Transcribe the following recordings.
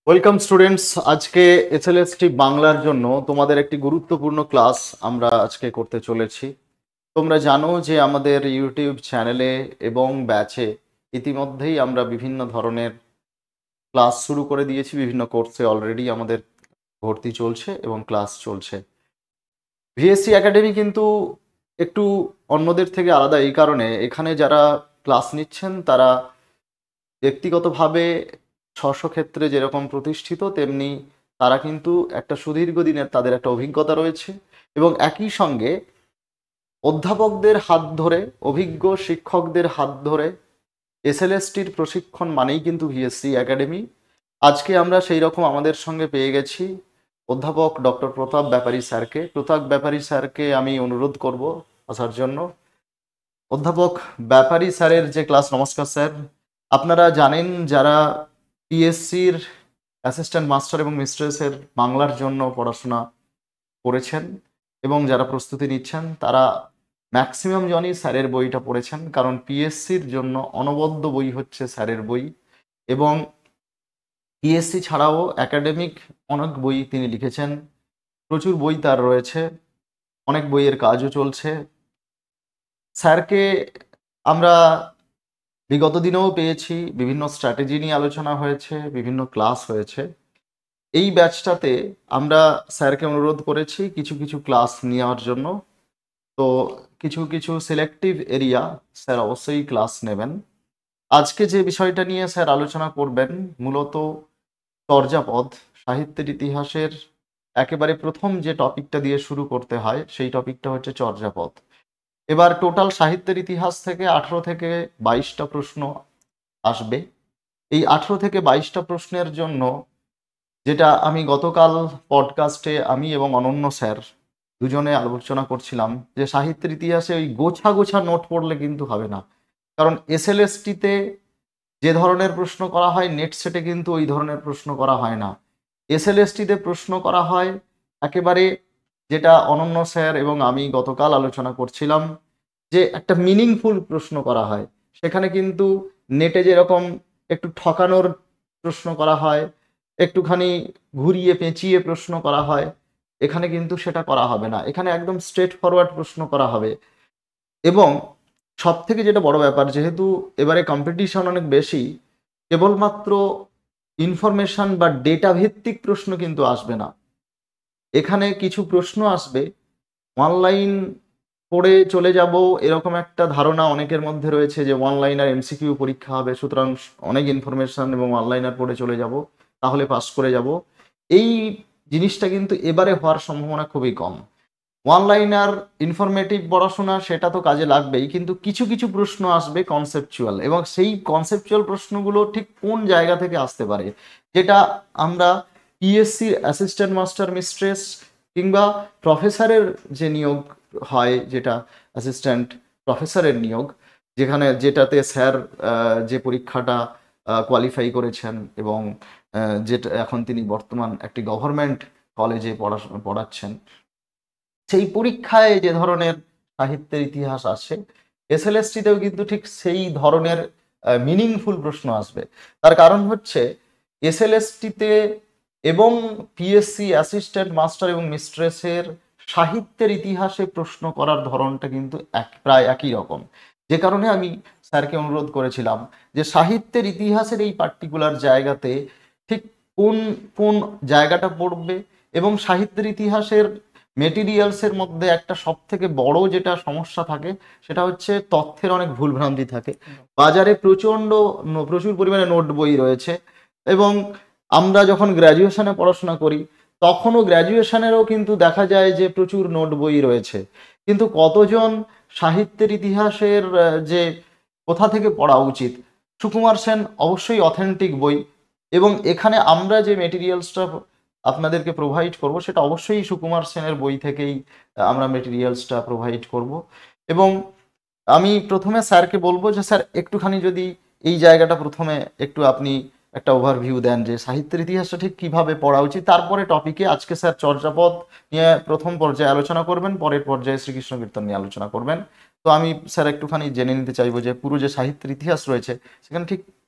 Welcome students. আজকে SLST বাংলার জন্য তোমাদের একটি গুরুত্বপূর্ণ ক্লাস আমরা আজকে করতে চলেছি। তোমরা জানো যে আমাদের ইউটিউব চ্যানেলে এবং ব্যাচে ইতিমধ্যেই আমরা বিভিন্ন ধরনের ক্লাস শুরু করে দিয়েছি। বিভিন্ন কোর্সে অলরেডি আমাদের ভর্তি চলছে এবং ক্লাস চলছে। ভিএসসি একাডেমি কিন্তু একটু অন্যদের থেকে আলাদা এই কারণে, এখানে যারা ক্লাস নিচ্ছেন তারা ব্যক্তিগতভাবে ক্ষেত্রে যেরকম প্রতিষ্ঠিত, তেমনি তারা কিন্তু একটা সুদীর্ঘ দিনের তাদের একটা অভিজ্ঞতা রয়েছে এবং একই সঙ্গে অধ্যাপকদের হাত ধরে, অভিজ্ঞ শিক্ষকদের হাত ধরে এসএলএসটির প্রশিক্ষণ মানেই কিন্তু ভিএসসি একাডেমি। আজকে আমরা সেই রকম আমাদের সঙ্গে পেয়ে গেছি অধ্যাপক ডক্টর প্রতাপ ব্যাপারী স্যারকে। প্রতাপ ব্যাপারী স্যারকে আমি অনুরোধ করব আসার জন্য। অধ্যাপক ব্যাপারী স্যারের যে ক্লাস, নমস্কার স্যার। আপনারা জানেন যারা পিএসসির অ্যাসিস্ট্যান্ট মাস্টার এবং মিস্ট্রেসের বাংলার জন্য পড়াশোনা করেছেন এবং যারা প্রস্তুতি নিচ্ছেন তারা ম্যাক্সিমাম জনই স্যারের বইটা পড়েছেন, কারণ পিএসসির জন্য অনবদ্য বই হচ্ছে স্যারের বই। এবং পিএসসি ছাড়াও একাডেমিক অনেক বই তিনি লিখেছেন, প্রচুর বই তার রয়েছে, অনেক বইয়ের কাজও চলছে। স্যারকে আমরা বিগত দিনেও পেয়েছি, বিভিন্ন স্ট্র্যাটেজি নিয়ে আলোচনা হয়েছে, বিভিন্ন ক্লাস হয়েছে। এই ব্যাচটাতে আমরা স্যারকে অনুরোধ করেছি কিছু কিছু ক্লাস নেওয়ার জন্য। তো কিছু কিছু সিলেক্টিভ এরিয়া স্যার অবশ্যই ক্লাস নেবেন। আজকে যে বিষয়টা নিয়ে স্যার আলোচনা করবেন, মূলত চর্যাপদ, সাহিত্যের ইতিহাসের একেবারে প্রথম যে টপিকটা দিয়ে শুরু করতে হয় সেই টপিকটা হচ্ছে চর্যাপদ। এবার টোটাল সাহিত্যের ইতিহাস থেকে 18 থেকে 22টা প্রশ্ন আসবে। এই 18 থেকে 22টা প্রশ্নের জন্য, যেটা আমি গতকাল পডকাস্টে আমি এবং অনন্য স্যার দুজনে আলোচনা করছিলাম, যে সাহিত্যের ইতিহাসে ওই গোছা গোছা নোট পড়লে কিন্তু হবে না। কারণ এসএলএসটিতে যে ধরনের প্রশ্ন করা হয় নেট সেটে কিন্তু ওই ধরনের প্রশ্ন করা হয় না। এসএলএসটিতে প্রশ্ন করা হয় একেবারে, যেটা অনন্য স্যার এবং আমি গতকাল আলোচনা করছিলাম, যে একটা মিনিংফুল প্রশ্ন করা হয়। সেখানে কিন্তু নেটে যেরকম একটু ঠকানোর প্রশ্ন করা হয়, একটুখানি ঘুরিয়ে পেঁচিয়ে প্রশ্ন করা হয়, এখানে কিন্তু সেটা করা হবে না। এখানে একদম স্ট্রেট ফরওয়ার্ড প্রশ্ন করা হবে। এবং সব থেকে যেটা বড় ব্যাপার, যেহেতু এবারে কম্পিটিশন অনেক বেশি, কেবলমাত্র ইনফরমেশন বা ডেটা ভিত্তিক প্রশ্ন কিন্তু আসবে না। এখানে কিছু প্রশ্ন আসবে অনলাইন পড়ে চলে যাব এরকম একটা ধারণা অনেকের মধ্যে রয়েছে, যে অনলাইনার এমসিকিউ পরীক্ষা হবে, সুতরাং অনেক ইনফরমেশন এবং অনলাইনার পড়ে চলে যাব, তাহলে পাস করে যাব। এই জিনিসটা কিন্তু এবারে হওয়ার সম্ভাবনা খুবই কম। অনলাইনার ইনফরমেটিভ পড়াশোনা সেটা তো কাজে লাগবেই, কিন্তু কিছু কিছু প্রশ্ন আসবে কনসেপচুয়াল, এবং সেই কনসেপচুয়াল প্রশ্নগুলো ঠিক কোন জায়গা থেকে আসতে পারে, যেটা আমরা পিএসসির অ্যাসিস্ট্যান্ট মাস্টার মিস্ট্রেস কিংবা প্রফেসরের যে নিয়োগ হয়, যেটা অ্যাসিস্ট্যান্ট প্রফেসরের নিয়োগ, যেটাতে স্যার যে পরীক্ষাটা কোয়ালিফাই করেছেন এবং যেটা এখন তিনি বর্তমান একটি গভর্নমেন্ট কলেজে পড়াচ্ছেন, সেই পরীক্ষায় যে ধরনের সাহিত্যের ইতিহাস আসে, এসএলএসটিতেও কিন্তু ঠিক সেই ধরনের মিনিংফুল প্রশ্ন আসবে। তার কারণ হচ্ছে এসএলএসটিতে এবং পিএসসি অ্যাসিস্ট্যান্ট মাস্টার এবং মিস্ট্রেসের সাহিত্যের ইতিহাসে প্রশ্ন করার ধরনটা কিন্তু প্রায় একই রকম। যে কারণে আমি স্যারকে অনুরোধ করেছিলাম যে সাহিত্যের ইতিহাসের এই পার্টিকুলার জায়গাতে ঠিক কোন কোন জায়গাটা পড়বে। এবং সাহিত্যের ইতিহাসের মেটেরিয়ালসের মধ্যে একটা সব থেকে বড় যেটা সমস্যা থাকে, সেটা হচ্ছে তথ্যের অনেক ভুলভ্রান্তি থাকে। বাজারে প্রচুর পরিমাণে নোট বই রয়েছে, এবং আমরা যখন গ্র্যাজুয়েশনে পড়াশোনা করি তখনও গ্র্যাজুয়েশনেরও কিন্তু দেখা যায় যে প্রচুর নোট বই রয়েছে, কিন্তু কতজন সাহিত্যের ইতিহাসের যে কোথা থেকে পড়া উচিত। সুকুমার সেন অবশ্যই অথেন্টিক বই, এবং এখানে আমরা যে মেটেরিয়ালসটা আপনাদেরকে প্রোভাইড করব সেটা অবশ্যই সুকুমার সেনের বই থেকেই আমরা মেটেরিয়ালসটা প্রোভাইড করব। এবং আমি প্রথমে স্যারকে বলবো যে স্যার একটুখানি যদি এই জায়গাটা প্রথমে একটু আপনি একটা ওভারভিউ দেন, যে সাহিত্যের ইতিহাসটা ঠিক কিভাবে পড়া উচিত। তারপরে টপিকে আজকে স্যার চর্যাপদ নিয়ে প্রথম পর্যায়ে আলোচনা করবেন, পরের পর্যায়ে শ্রীকৃষ্ণ কীর্তন নিয়ে আলোচনা করবেন। তো আমি স্যার একটুখানি জেনে নিতে চাইবো যে পুরো যে সাহিত্যের ইতিহাস রয়েছে সেখানে ঠিক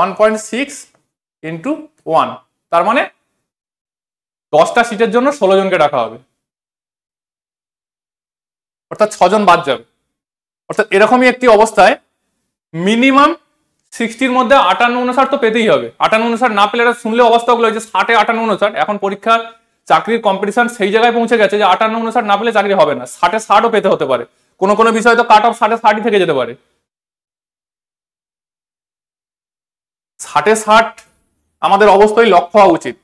1.6 ইন্টু 1, তার মানে 10টা সিটের জন্য 16 জনকে ডাকা হবে, অর্থাৎ 6 জন বাদ যাবে। অর্থাৎ এরকমই একটি অবস্থায় মিনিমাম 60-র মধ্যে 58-59 তো পেতেই হবে। 58-59 না পেলে শুনলে অবস্থাগুলো যে 60-এ 58-59, এখন পরীক্ষা চাকরির কম্পিটিশন সেই জায়গায় পৌঁছে গেছে যে 58-59 না পেলে চাকরি হবে না, 60-এ 60ও পেতে হতে পারে, কোনো কোনো বিষয় তো কাট অফ 60-এ 60 থেকে যেতে পারে। 60-এ 60 আমাদের অবশ্যই লক্ষ্য হওয়া উচিত,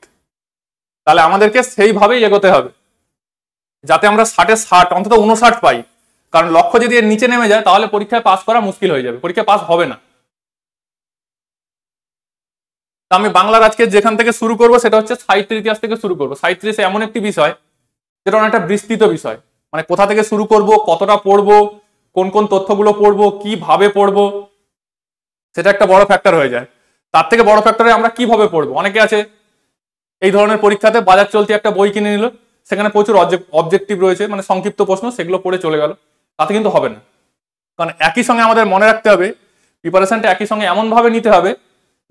তাহলে আমাদেরকে সেইভাবেই এগোতে হবে যাতে আমরা 60-এ 60 অন্তত 59 পাই, কারণ লক্ষ্য যদি এর নিচে নেমে যায় তাহলে পরীক্ষায় পাস করা মুশকিল হয়ে যাবে, পরীক্ষায় পাস হবে না। আমি বাংলার আজকে যেখান থেকে শুরু করব সেটা হচ্ছে সাহিত্যের ইতিহাস থেকে শুরু করব। সাহিত্য এমন একটি বিষয় যেটা অনেকটা বিস্তৃত বিষয়, মানে কোথা থেকে শুরু করব, কতটা পড়বো, কোন কোন তথ্যগুলো পড়বো, কিভাবে পড়বো, সেটা একটা বড় ফ্যাক্টর হয়ে যায়। তার থেকে বড় ফ্যাক্টরে আমরা কিভাবে পড়বো। অনেকে আছে এই ধরনের পরীক্ষাতে বাজার চলতি একটা বই কিনে নিল, সেখানে প্রচুর অবজেক্টিভ রয়েছে, মানে সংক্ষিপ্ত প্রশ্ন, সেগুলো পড়ে চলে গেল, তাতে কিন্তু হবে না। কারণ একই সঙ্গে আমাদের মনে রাখতে হবে প্রিপারেশনটা একই সঙ্গে এমন ভাবে নিতে হবে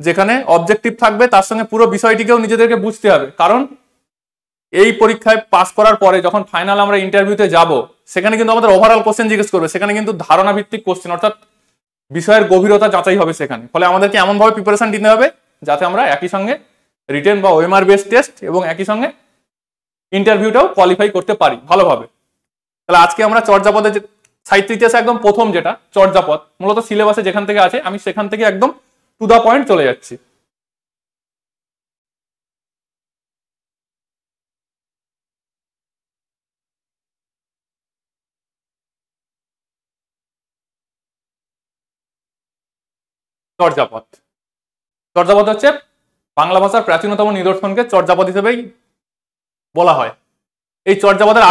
যেখানে অবজেক্টিভ থাকবে, তার সঙ্গে পুরো বিষয়টিকেও নিজেদেরকে বুঝতে হবে। কারণ এই পরীক্ষায় পাস করার পরে যখন ফাইনাল আমরা ইন্টারভিউতে যাব, সেখানে কিন্তু আমাদের ওভারঅল কোশ্চেন জিজ্ঞেস করবে, সেখানে কিন্তু ধারণা ভিত্তিক কোশ্চেন, অর্থাৎ বিষয়ের গভীরতা যাচাই হবে সেখানে। ফলে আমাদেরকে এমনভাবে প্রিপারেশন নিতে হবে যাতে আমরা একই সঙ্গে রিটেন বা ওএমআর বেস টেস্ট এবং একই সঙ্গে ইন্টারভিউটাও কোয়ালিফাই করতে পারি ভালোভাবে। তাহলে আজকে আমরা চর্যাপদের সাহিত্য ইতিহাসে একদম প্রথম যেটা চর্যাপদ, মূলত সিলেবাসে যেখান থেকে আছে আমি সেখান থেকে একদম টু দা পয়েন্ট চলে যাচ্ছি। চর্যাপদ, চর্যাপদ হচ্ছে বাংলা ভাষার প্রাচীনতম নিদর্শনকে চর্যাপদ হিসেবেই বলা হয়। এই চর্যাপদের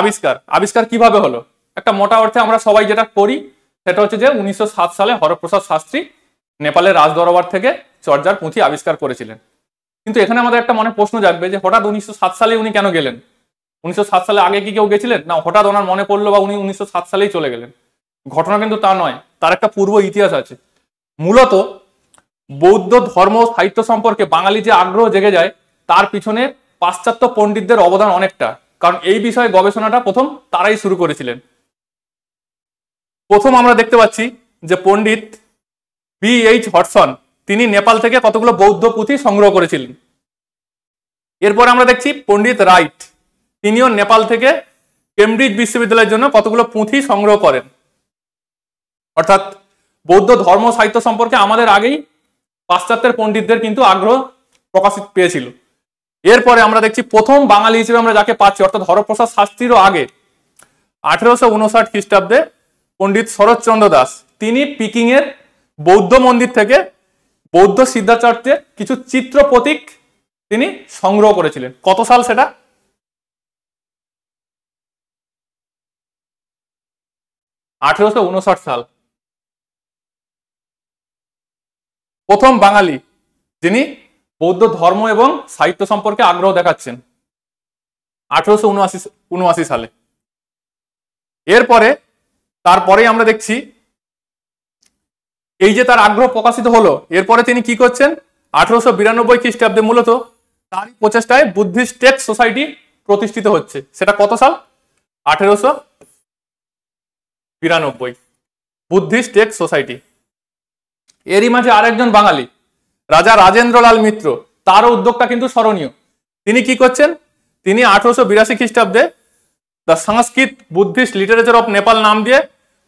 আবিষ্কার কিভাবে হলো, একটা মোটা অর্থে আমরা সবাই যেটা করি সেটা হচ্ছে যে 1907 সালে হরপ্রসাদ শাস্ত্রী নেপালের রাজদরবার থেকে চর্যার পুঁথি আবিষ্কার করেছিলেন। কিন্তু এখানে আমাদের একটা মনে প্রশ্ন জাগবে যে হঠাৎ 1907 সালে উনি কেন গেলেন, 1907 সালে আগে কি কেউ গেছিলেন না, হঠাৎ ওনার মনে পড়লো বা উনি 1907 সালেই চলে গেলেন। ঘটনা কিন্তু তা নয়, তার একটা পূর্ব ইতিহাস আছে। মূলত বৌদ্ধ ধর্ম সাহিত্য সম্পর্কে বাঙালি যে আগ্রহ জেগে যায় তার পিছনে পাশ্চাত্য পণ্ডিতদের অবদান অনেকটা, কারণ এই বিষয়ে গবেষণাটা প্রথম তারাই শুরু করেছিলেন। প্রথম আমরা দেখতে পাচ্ছি যে পণ্ডিত BH হডসন তিনি নেপাল থেকে কতগুলো বৌদ্ধ পুঁথি সংগ্রহ করেছিলেন। এরপর আমরা দেখছি পণ্ডিত রাইট তিনিও নেপাল থেকে কেমব্রিজ বিশ্ববিদ্যালয়ের জন্য কতগুলো পুঁথি সংগ্রহ করেন। অর্থাৎ বৌদ্ধ ধর্ম সাহিত্য সম্পর্কে আমাদের আগেই পাশ্চাত্যের পণ্ডিতদের কিন্তু আগ্রহ প্রকাশিত পেয়েছিল। এরপরে আমরা দেখছি প্রথম বাঙালি হিসেবে আমরা যাকে পাচ্ছি, অর্থাৎ হরপ্রসাদ শাস্ত্রীরও আগে 1859 খ্রিস্টাব্দে পণ্ডিত শরৎচন্দ্র দাস তিনি পিকিং এর বৌদ্ধ মন্দির থেকে বৌদ্ধ সিদ্ধাচার্যের কিছু চিত্র প্রতীক তিনি সংগ্রহ করেছিলেন। কত সাল সেটা? 1859 সাল। প্রথম বাঙালি যিনি বৌদ্ধ ধর্ম এবং সাহিত্য সম্পর্কে আগ্রহ দেখাচ্ছেন 1879 সালে। এরপরে তারপরেই আমরা দেখছি এই যে তার আগ্রহ প্রকাশিত হলো, এরপরে তিনি কি করছেন 1892 খ্রিস্টাব্দে মূলত তারই প্রচেষ্টায় বুদ্ধিস্ট টেক্সট সোসাইটি প্রতিষ্ঠিত হচ্ছে। সেটা কত সাল? 1892 বুদ্ধিস্ট টেক্সট সোসাইটি। এরই মাঝে আরেকজন বাঙালি রাজা রাজেন্দ্রলাল মিত্র, তারও উদ্যোগটা কিন্তু স্মরণীয়। তিনি কি করছেন, তিনি 1882 খ্রিস্টাব্দে the Sanskrit Buddhist literature of Nepal নাম দিয়ে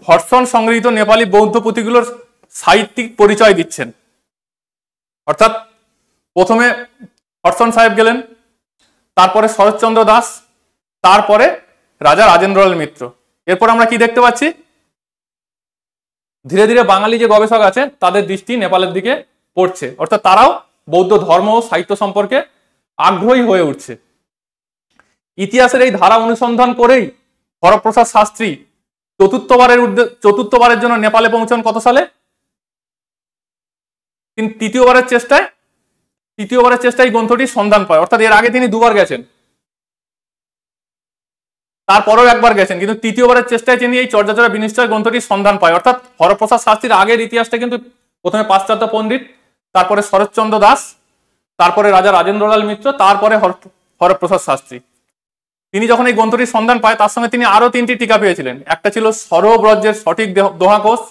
হডসন সংগৃহীত নেপালি বৌদ্ধ পুঁথিগুলোর সাহিত্যিক পরিচয় দিচ্ছেন। অর্থাৎ প্রথমে হডসন সাহেব গেলেন, তারপরে শরৎচন্দ্র দাস, তারপরে রাজা রাজেন্দ্রলাল মিত্র। এরপর আমরা কি দেখতে পাচ্ছি, ধীরে ধীরে বাঙালি যে গবেষক আছে তাদের দৃষ্টি নেপালের দিকে পড়ছে, অর্থাৎ তারাও বৌদ্ধ ধর্ম ও সাহিত্য সম্পর্কে আগ্রহী হয়ে উঠছে। ইতিহাসের এই ধারা অনুসন্ধান করেই হরপ্রসাদ শাস্ত্রী চতুর্থবারের জন্য নেপালে পৌঁছান কত সালে? তিনি তৃতীয়বারের চেষ্টায় গ্রন্থটির সন্ধান পায়। অর্থাৎ এর আগে তিনি দুবার গেছেন, তারপরেও একবার গেছেন, কিন্তু তৃতীয়বারের চেষ্টায় তিনি এই চর্যাচরা বিনিশ্চয় গ্রন্থটির সন্ধান পায়। অর্থাৎ হরপ্রসাদ শাস্ত্রীর আগের ইতিহাসটা কিন্তু প্রথমে পাশ্চাত্য পণ্ডিত, তারপরে শরৎচন্দ্র দাস, তারপরে রাজা রাজেন্দ্রলাল মিত্র, তারপরে হরপ্রসাদ শাস্ত্রী। তিনি যখন এই গ্রন্থটির সন্ধান পায় তার সঙ্গে তিনি আরো 3টি টিকা পেয়েছিলেন। একটা ছিল সরোব্রজের সঠিক দোহাকোষ,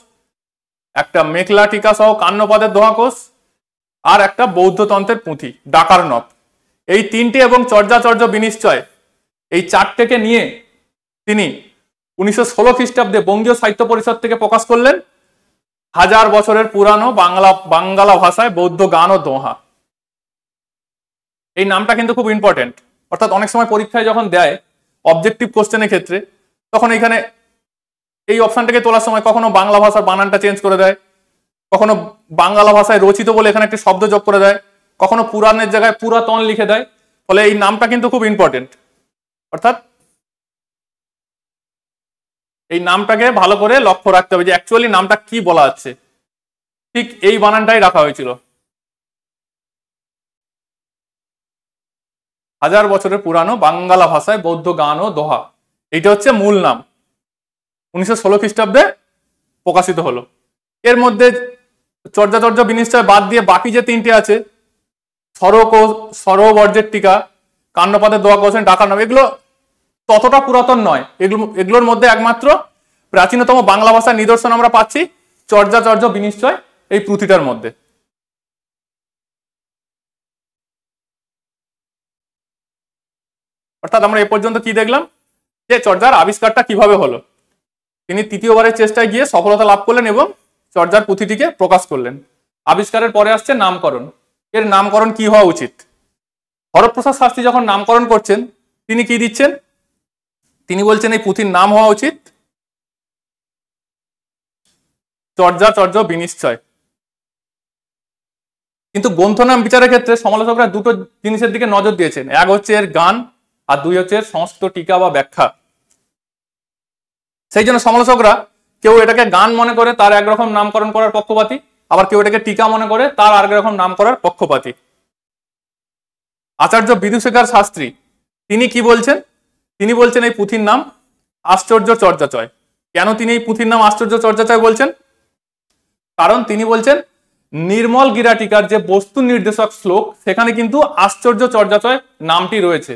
একটা মেখলা টিকা সহ কান্নপাদের দোহাকোষ, আর একটা বৌদ্ধতন্ত্রের পুঁথি ডাকারনব। এই 3টে এবং চর্যাচর্য বিনিশ্চয়, এই 4টেকে নিয়ে তিনি 1916 খ্রিস্টাব্দে বঙ্গীয় সাহিত্য পরিষদ থেকে প্রকাশ করলেন 1000 বছরের পুরানো বাঙ্গালা ভাষায় বৌদ্ধ গান ও দোহা। এই নামটা কিন্তু খুব ইম্পর্টেন্ট। অর্থাৎ অনেক সময় পরীক্ষায় যখন দেয় অবজেক্টিভ কোশ্চেনের ক্ষেত্রে, তখন এখানে এই অপশনটাকে তোলার সময় কখনো বাংলা ভাষার বানানটা চেঞ্জ করে দেয়, কখনো বাংলা ভাষায় রচিত বলে এখানে একটি শব্দ যোগ করে দেয়, কখনো পুরাণের জায়গায় পুরাতন লিখে দেয়। ফলে এই নামটা কিন্তু খুব ইম্পর্টেন্ট। অর্থাৎ এই নামটাকে ভালো করে লক্ষ্য রাখতে হবে যে অ্যাকচুয়ালি নামটা কি বলা হচ্ছে। ঠিক এই বানানটাই রাখা হয়েছিল। 1000 বছরের পুরানো বাঙ্গালা ভাষায় বৌদ্ধ গান ও দোহা, এইটা হচ্ছে মূল নাম। 1916 খ্রিস্টাব্দে প্রকাশিত হলো। এর মধ্যে চর্যাচর্য বিনিশ্চয় বাদ দিয়ে বাকি যে 3টে আছে, সরোবর্জের টিকা, কান্নপাদের দোয়া কোশ্চেন, ডাকার নাম, এগুলো ততটা পুরাতন নয়। এগুলোর মধ্যে একমাত্র প্রাচীনতম বাংলা ভাষার নিদর্শন আমরা পাচ্ছি চর্যাচর্য বিনিশ্চয় এই পুঁথিটার মধ্যে। অর্থাৎ আমরা এ পর্যন্ত কি দেখলাম, যে চর্যার আবিষ্কারটা কিভাবে হলো। তিনি তৃতীয়বারের চেষ্টায় গিয়ে সফলতা লাভ করলেন এবং চর্যার পুঁথিটিকে প্রকাশ করলেন। আবিষ্কারের পরে আসছে নামকরণ। এর নামকরণ কি হওয়া উচিত? হরপ্রসাদ শাস্ত্রী যখন নামকরণ করছেন তিনি কি দিচ্ছেন? তিনি বলছেন এই পুঁথির নাম হওয়া উচিত চর্যাচর্য বিনিশ্চয়। কিন্তু গ্রন্থ নাম বিচারের ক্ষেত্রে সমালোচকরা দুটো জিনিসের দিকে নজর দিয়েছেন। এক হচ্ছে এর গান, আর 2 হচ্ছে এর সংস্কৃত টিকা বা ব্যাখ্যা। সেই জন্য সমালোচকরা কেউ এটাকে গান মনে করে তার একরকম নামকরণ করার পক্ষপাতী, আবার কেউ এটাকে টিকা মনে করে তার আর একরকম নাম করার পক্ষপাতী। আচার্য বিদুশেখর শাস্ত্রী তিনি কি বলছেন? তিনি বলছেন এই পুঁথির নাম আশ্চর্য চর্যাচয়। কেন তিনি এই পুঁথির নাম আশ্চর্য চর্যাচয় বলছেন? কারণ তিনি বলছেন নির্মল গিরাটিকার যে বস্তু নির্দেশক শ্লোক, সেখানে কিন্তু আশ্চর্য চর্যাচয় নামটি রয়েছে।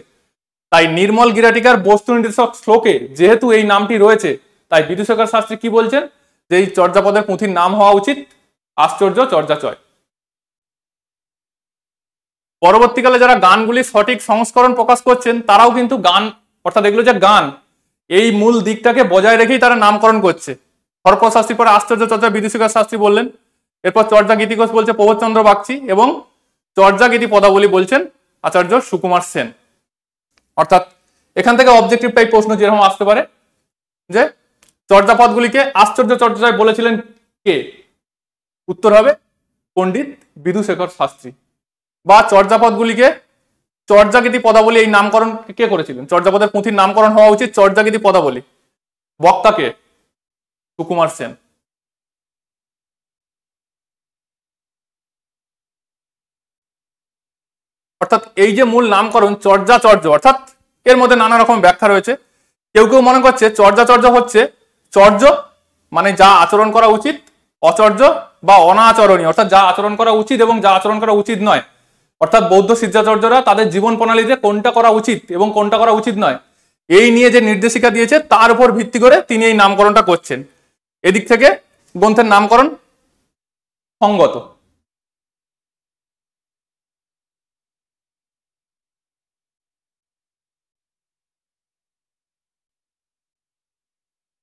তাই নির্মল গিরাটিকার বস্তু নির্দেশক শ্লোকে যেহেতু এই নামটি রয়েছে, তাই বিদুশেখর শাস্ত্রী কি বলছেন যে এই চর্যাপদের পুঁথির নাম হওয়া উচিত আশ্চর্য চর্যাচয়। পরবর্তীকালে যারা গানগুলির সঠিক সংস্করণ প্রকাশ করছেন তারাও কিন্তু গান, অর্থাৎ এগুলো যে গান, এই মূল দিকটাকে বজায় রেখেই তারা নামকরণ করছে। হরপ্রসাদ শাস্ত্রী পরে আশ্চর্য চর্যা বিদুশেখর শাস্ত্রী বললেন, এরপর চর্যা গীতিকোষ বলছে প্রবোধচন্দ্র বাগচি, এবং চর্যা গীতি পদাবলী বলছেন আচার্য সুকুমার সেন। অর্থাৎ এখান থেকে অবজেক্টিভ টাইপ প্রশ্ন যেরকম আসতে পারে যে চর্যাপদগুলিকে আশ্চর্য চর্যাচয় বলেছিলেন কে? উত্তর হবে পণ্ডিত বিদুশেখর শাস্ত্রী। বা চর্যাপদগুলিকে চর্যাগীতি পদাবলী এই নামকরণ কে করেছিলেন? চর্যাপদের পুঁথির নামকরণ হওয়া উচিত চর্যাগীতি পদাবলী। বক্তাকে সুকুমার সেন। অর্থাৎ এই যে মূল নামকরণ চর্যাচর্য, অর্থাৎ এর মধ্যে নানা রকম ব্যাখ্যা রয়েছে। কেউ কেউ মনে করছে চর্যাচর্য হচ্ছে চর্য মানে যা আচরণ করা উচিত, অচর্য বা অনাচরণীয় অর্থাৎ যা আচরণ করা উচিত এবং যা আচরণ করা উচিত নয়। অর্থাৎ বৌদ্ধ সিদ্ধাচার্যরা তাদের জীবন প্রণালীতে কোনটা করা উচিত এবং কোনটা করা উচিত নয় এই নিয়ে যে নির্দেশিকা দিয়েছে তার উপর ভিত্তি করে তিনি এই নামকরণটা করছেন। এদিক থেকে গ্রন্থের নামকরণ সঙ্গত।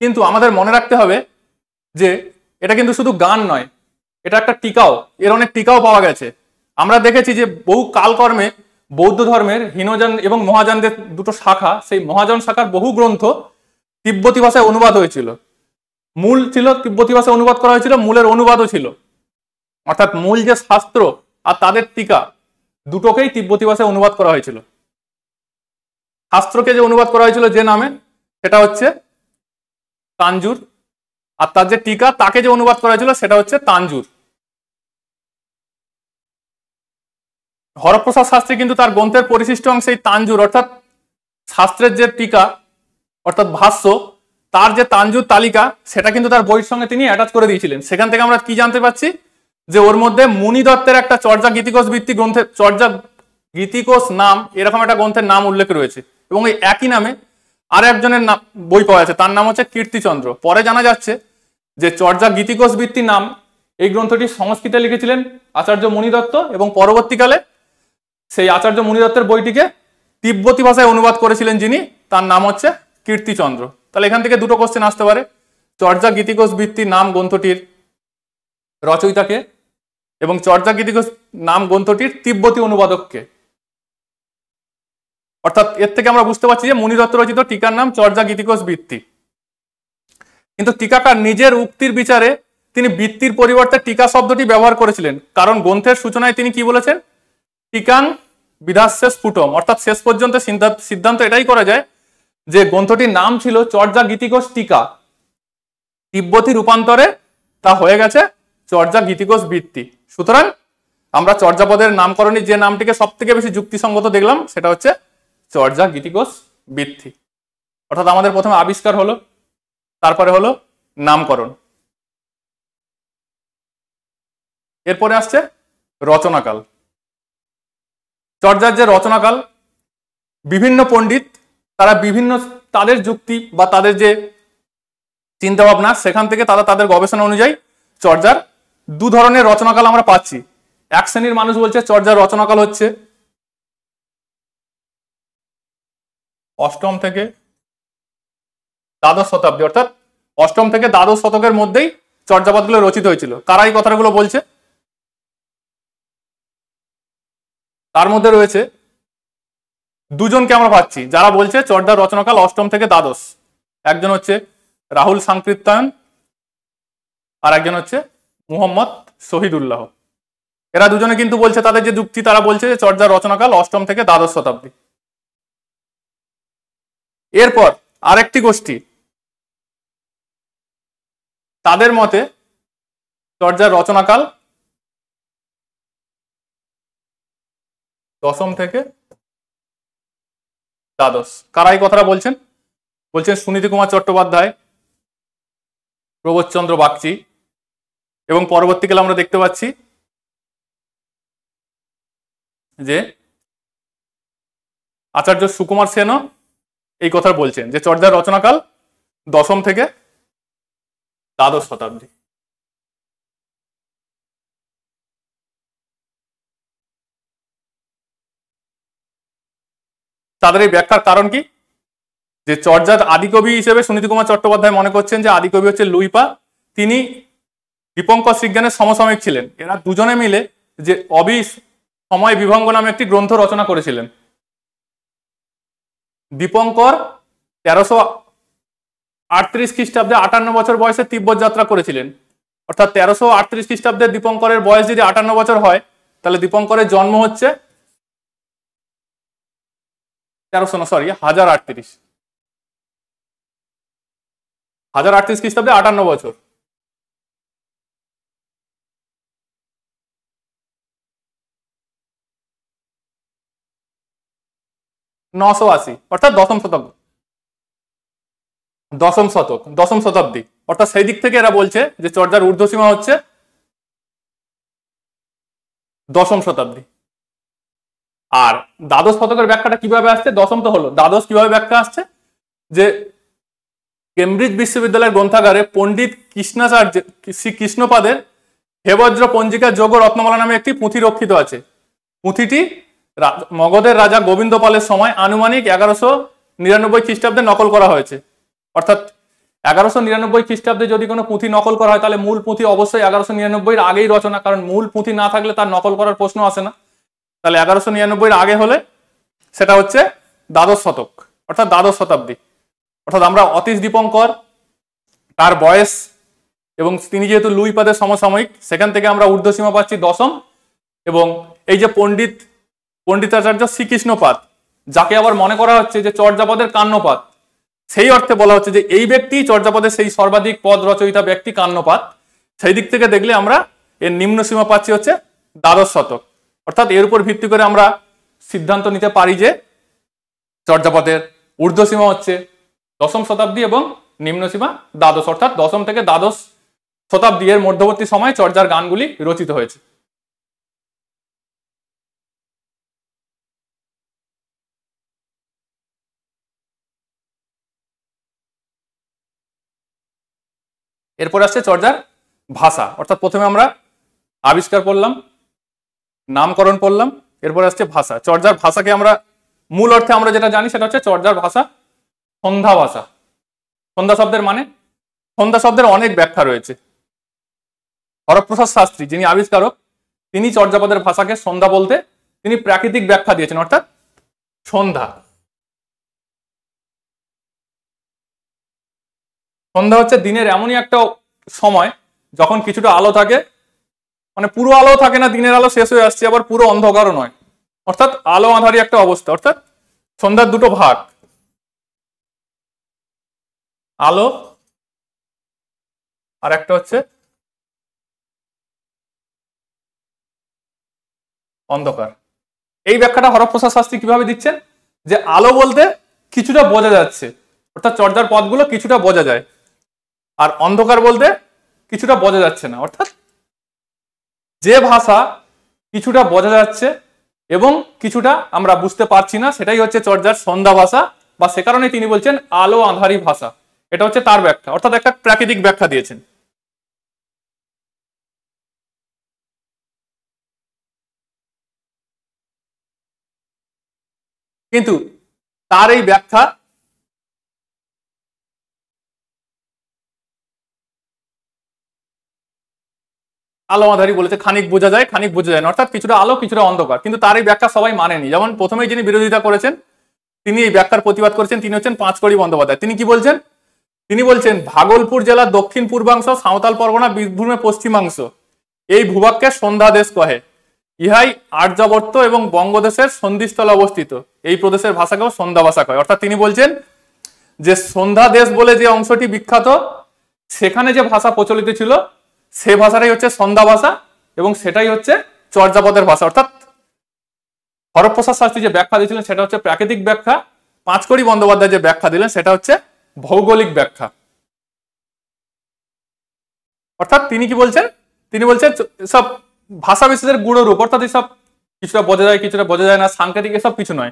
কিন্তু আমাদের মনে রাখতে হবে যে এটা কিন্তু শুধু গান নয়, এটা একটা টিকাও। এর অনেক টিকাও পাওয়া গেছে। আমরা দেখেছি যে বহু কালকর্মে বৌদ্ধ ধর্মের হীনযান এবং মহাযানদের দুটো শাখা, সেই মহাযান শাখার বহু গ্রন্থ তিব্বতী ভাষায় অনুবাদ হয়েছিল। মূল ছিল তিব্বতী ভাষায় অনুবাদ করা হয়েছিল, মূলের অনুবাদও ছিল। অর্থাৎ মূল যে শাস্ত্র আর তাদের টিকা দুটোকেই তিব্বতী ভাষায় অনুবাদ করা হয়েছিল। শাস্ত্রকে যে অনুবাদ করা হয়েছিল যে নামে, সেটা হচ্ছে তানজুর, আর তার যে টিকা তাকে যে অনুবাদ করা হয়েছিল সেটা হচ্ছে তানজুর। হরপ্রসাদ শাস্ত্রী কিন্তু তার গ্রন্থের পরিশিষ্ট অংশে তানজুর অর্থাৎ শাস্ত্রের যে টিকা অর্থাৎ ভাষ্য, তার যে তানজুর তালিকা সেটা কিন্তু তার বইয়ের সঙ্গে তিনি অ্যাটাচ করে দিয়েছিলেন। সেখান থেকে আমরা কি জানতে পারছি যে ওর মধ্যে মুনি দত্তের একটা চর্যা গীতিকোষ ভিত্তিক গ্রন্থের চর্যা গীতিকোষ নাম এরকম একটা গ্রন্থের নাম উল্লেখ রয়েছে, এবং এই একই নামে আর একজনের নাম বই পাওয়া যাচ্ছে, তার নাম হচ্ছে কীর্তিচন্দ্র। পরে জানা যাচ্ছে যে চর্যা গীতিকোষ ভিত্তিক নাম এই গ্রন্থটি সংস্কৃতে লিখেছিলেন আচার্য মুনি দত্ত, এবং পরবর্তীকালে সেই আচার্য মুনি দত্তের বইটিকে তিব্বতী ভাষায় অনুবাদ করেছিলেন যিনি, তার নাম হচ্ছে কীর্তিচন্দ্র। তাহলে এখান থেকে দুটো কোশ্চেন আসতে পারে, চর্যা গীতিকোষ ভিত্তিক নাম গ্রন্থটির রচয়িতাকে এবং চর্যা গীতিকোষ নাম গ্রন্থটির তিব্বতী অনুবাদককে। অর্থাৎ এর থেকে আমরা বুঝতে পারছি যে মুনি দত্ত রচিত টিকার নাম চর্যা গীতিকোষ বৃত্তি। কিন্তু টিকাকার নিজের উক্তির বিচারে তিনি বৃত্তির পরিবর্তে টিকা শব্দটি ব্যবহার করেছিলেন, কারণ গ্রন্থের সূচনায় তিনি কি বলেছেন, টিকাং বিধাস্য স্ফুটম, অর্থাৎ শেষ পর্যন্ত সিদ্ধান্ত এটাই করা যায় যে গ্রন্থটির নাম ছিল চর্যা গীতিকোষ টিকা, তিব্বতী রূপান্তরে তা হয়ে গেছে চর্যা গীতিকোষ বৃত্তি। সুতরাং আমরা চর্যাপদের নামকরণের যে নামটিকে সব থেকে বেশি যুক্তিসঙ্গত দেখলাম সেটা হচ্ছে চর্যা গীতিকোষ বৃত্তি। অর্থাৎ আমাদের প্রথমে আবিষ্কার হলো, তারপরে হলো নামকরণ, এরপরে আসছে রচনাকাল। চর্যার যে রচনাকাল, বিভিন্ন পণ্ডিত তারা বিভিন্ন তাদের যুক্তি বা তাদের যে চিন্তা ভাবনা সেখান থেকে তারা তাদের গবেষণা অনুযায়ী চর্যার দু ধরনের রচনাকাল আমরা পাচ্ছি। এক শ্রেণীর মানুষ বলছে চর্যার রচনাকাল হচ্ছে অষ্টম থেকে দ্বাদশ শতাব্দী, অর্থাৎ অষ্টম থেকে দ্বাদশ শতকের মধ্যেই চর্যাপদগুলো রচিত হয়েছিল। কারা এই কথাগুলো বলছে? তার মধ্যে রয়েছে দুজনকে আমরা পাচ্ছি যারা বলছে চর্যার রচনাকাল অষ্টম থেকে দ্বাদশ। একজন হচ্ছে রাহুল সাংকৃত্যায়ন, আর একজন হচ্ছে মুহম্মদ শহীদুল্লাহ। এরা দুজনে কিন্তু বলছে, তাদের যে যুক্তি, তারা বলছে যে চর্যার রচনাকাল অষ্টম থেকে দ্বাদশ শতাব্দী। এরপর আরেকটি গোষ্ঠী, তাদের মতে চর্যার রচনাকাল দশম থেকে দ্বাদশ। কারা এই কথাটা বলছেন? বলছেন সুনীতি কুমার চট্টোপাধ্যায়, প্রবোধচন্দ্র বাগচি, এবং পরবর্তীকালে আমরা দেখতে পাচ্ছি যে আচার্য সুকুমার সেনও এই কথা বলছেন যে চর্যার রচনাকাল দশম থেকে দ্বাদশ শতাব্দী। তাদের এই ব্যাখ্যার কারণ কি? যে চর্যার আদিকবি হিসেবে সুনীতি কুমার চট্টোপাধ্যায় মনে করছেন যে আদিকবি হচ্ছে লুইপা, তিনি দীপঙ্কর শ্রীজ্ঞানের সমসাময়িক ছিলেন। এরা দুজনে মিলে যে সময় বিভঙ্গ নামে একটি গ্রন্থ রচনা করেছিলেন। দীপঙ্কর 1338 খ্রিস্টাব্দে 58 বছর বয়সে তিব্বত যাত্রা করেছিলেন। অর্থাৎ 1338 খ্রিস্টাব্দে দীপঙ্করের বয়স যদি 58 বছর হয়, তাহলে দীপঙ্করের জন্ম হচ্ছে 1038 খ্রিস্টাব্দে 58 বছর। নশো আশি, অর্থাৎ দশম শতাব্দী। অর্থাৎ সেই দিক থেকে এরা বলছে যে চর্যার ঊর্ধ্বসীমা হচ্ছে দশম শতাব্দী। আর দ্বাদশ শতকের ব্যাখ্যাটা কিভাবে আসছে? দশম তো হলো, দ্বাদশ কিভাবে ব্যাখ্যা আসছে? যে কেমব্রিজ বিশ্ববিদ্যালয়ের গ্রন্থাগারে পণ্ডিত কৃষ্ণাচার্য শ্রী কৃষ্ণপাদের হেবজ্র পঞ্জিকা যোগ রত্নমালা নামে একটি পুঁথি রক্ষিত আছে। পুঁথিটি মগধের রাজা গোবিন্দ পালের সময় আনুমানিক 1199 খ্রিস্টাব্দে নকল করা হয়েছে। অর্থাৎ 1199 খ্রিস্টাব্দে যদি কোনো পুঁথি নকল করা হয়, তাহলে মূল পুঁথি অবশ্যই 1199 আগেই রচনা, কারণ মূল পুঁথি না থাকলে তার নকল করার প্রশ্ন আসে না। তাহলে 1199 আগে হলে সেটা হচ্ছে দ্বাদশ শতক, অর্থাৎ দ্বাদশ শতাব্দী। অর্থাৎ আমরা অতীশ দীপঙ্কর, তার বয়স, এবং তিনি যেহেতু লুইপাদের সমসাময়িক, সেখান থেকে আমরা ঊর্ধ্বসীমা পাচ্ছি দশম। এবং এই যে পণ্ডিতাচার্য শ্রীকৃষ্ণপাদ, যাকে আবার মনে করা হচ্ছে যে চর্যাপদের কান্যপাদ, সেই অর্থে বলা হচ্ছে যে এই ব্যক্তি চর্যাপদের সেই সর্বাধিক পদ রচয়িতা ব্যক্তি কান্যপাদ। সেই দিক থেকে দেখলে আমরা এর নিম্ন সীমা পাচ্ছি হচ্ছে দ্বাদশ শতক। অর্থাৎ এর উপর ভিত্তি করে আমরা সিদ্ধান্ত নিতে পারি যে চর্যাপদের ঊর্ধ্বসীমা হচ্ছে দশম শতাব্দী এবং নিম্ন সীমা দ্বাদশ, অর্থাৎ দশম থেকে দ্বাদশ শতাব্দী এর মধ্যবর্তী সময়ে চর্যার গানগুলি রচিত হয়েছে। এরপর আসছে চর্যার ভাষা, অর্থাৎ প্রথমে আমরা আবিষ্কার পড়লাম, নামকরণ পড়লাম, এরপর আসছে ভাষা। চর্যার ভাষাকে আমরা মূল অর্থে আমরা যেটা জানি সেটা হচ্ছে চর্যার ভাষা সন্ধ্যা ভাষা। সন্ধ্যা শব্দের মানে, সন্ধ্যা শব্দের অনেক ব্যাখ্যা রয়েছে। হরপ্রসাদ শাস্ত্রী যিনি আবিষ্কারক, তিনি চর্যাপদের ভাষাকে সন্ধ্যা বলতে তিনি প্রাকৃতিক ব্যাখ্যা দিয়েছেন, অর্থাৎ সন্ধ্যা। সন্ধ্যা হচ্ছে দিনের এমনই একটা সময় যখন কিছুটা আলো থাকে, মানে পুরো আলো থাকে না, দিনের আলো শেষ হয়ে আসছে, আবার পুরো অন্ধকারও নয়, অর্থাৎ আলো আঁধারি একটা অবস্থা। অর্থাৎ সন্ধ্যার দুটো ভাগ, আলো আর একটা হচ্ছে অন্ধকার। এই ব্যাখ্যাটা হরপ্রসাদ শাস্ত্রী কিভাবে দিচ্ছেন, যে আলো বলতে কিছুটা বোঝা যাচ্ছে, অর্থাৎ চর্যার পদগুলো কিছুটা বোঝা যায়, আর অন্ধকার বলতে কিছুটা বোঝা যাচ্ছে না, অর্থাৎ যে ভাষা কিছুটা বোঝা যাচ্ছে এবং কিছুটা আমরা বুঝতে পারছি না, সেটাই হচ্ছে চর্যার সন্ধ্যা ভাষা, বা সে কারণে তিনি বলছেন আলো আঁধারি ভাষা। এটা হচ্ছে তার ব্যাখ্যা, অর্থাৎ একটা প্রাকৃতিক ব্যাখ্যা দিয়েছেন। কিন্তু তার এই ব্যাখ্যা আলো আঁধারি বলেছে, খানিক বোঝা যায় খানিক বোঝা যায় না, অর্থাৎ কিছুটা আলো কিছুটা অন্ধকার। কিন্তু তার এই ব্যাখ্যা সবাই মানেনি। যেমন প্রথমেই যিনি বিরোধিতা করেছেন, তিনি এই ব্যাখ্যার প্রতিবাদ করেছেন, তিনি হচ্ছেন পাঁচকড়ি বন্দ্যোপাধ্যায়। তিনি কি বলছেন, তিনি বলছেন ভাগলপুর জেলার দক্ষিণ পূর্বাংশ, সাঁওতাল পরগনা, বীরভূমের পশ্চিমাংশ এই ভূভাগকে সন্ধ্যা দেশ কহে। ইহাই আর্যাবর্ত এবং বঙ্গদেশের সন্ধিস্থলে অবস্থিত। এই প্রদেশের ভাষাকেও সন্ধ্যা ভাষা কয়। অর্থাৎ তিনি বলছেন যে সন্ধ্যা দেশ বলে যে অংশটি বিখ্যাত, সেখানে যে ভাষা প্রচলিত ছিল সে ভাষাটাই হচ্ছে সন্ধ্যা ভাষা, এবং সেটাই হচ্ছে চর্যাপদের ভাষা। অর্থাৎ হরপ্রসাদ শাস্ত্রী যে ব্যাখ্যা দিয়েছিলেন সেটা হচ্ছে প্রাকৃতিক ব্যাখ্যা, পাঁচকড়ি বন্দ্যোপাধ্যায় যে ব্যাখ্যা দিলেন সেটা হচ্ছে ভৌগোলিক ব্যাখ্যা। অর্থাৎ তিনি কি বলছেন, তিনি বলছেন সব ভাষা বিশেষের গুঢ় রূপ, অর্থাৎ এসব কিছুটা বোঝা যায় কিছুটা বোঝা যায় না, সাংকেতিক এসব কিছু নয়,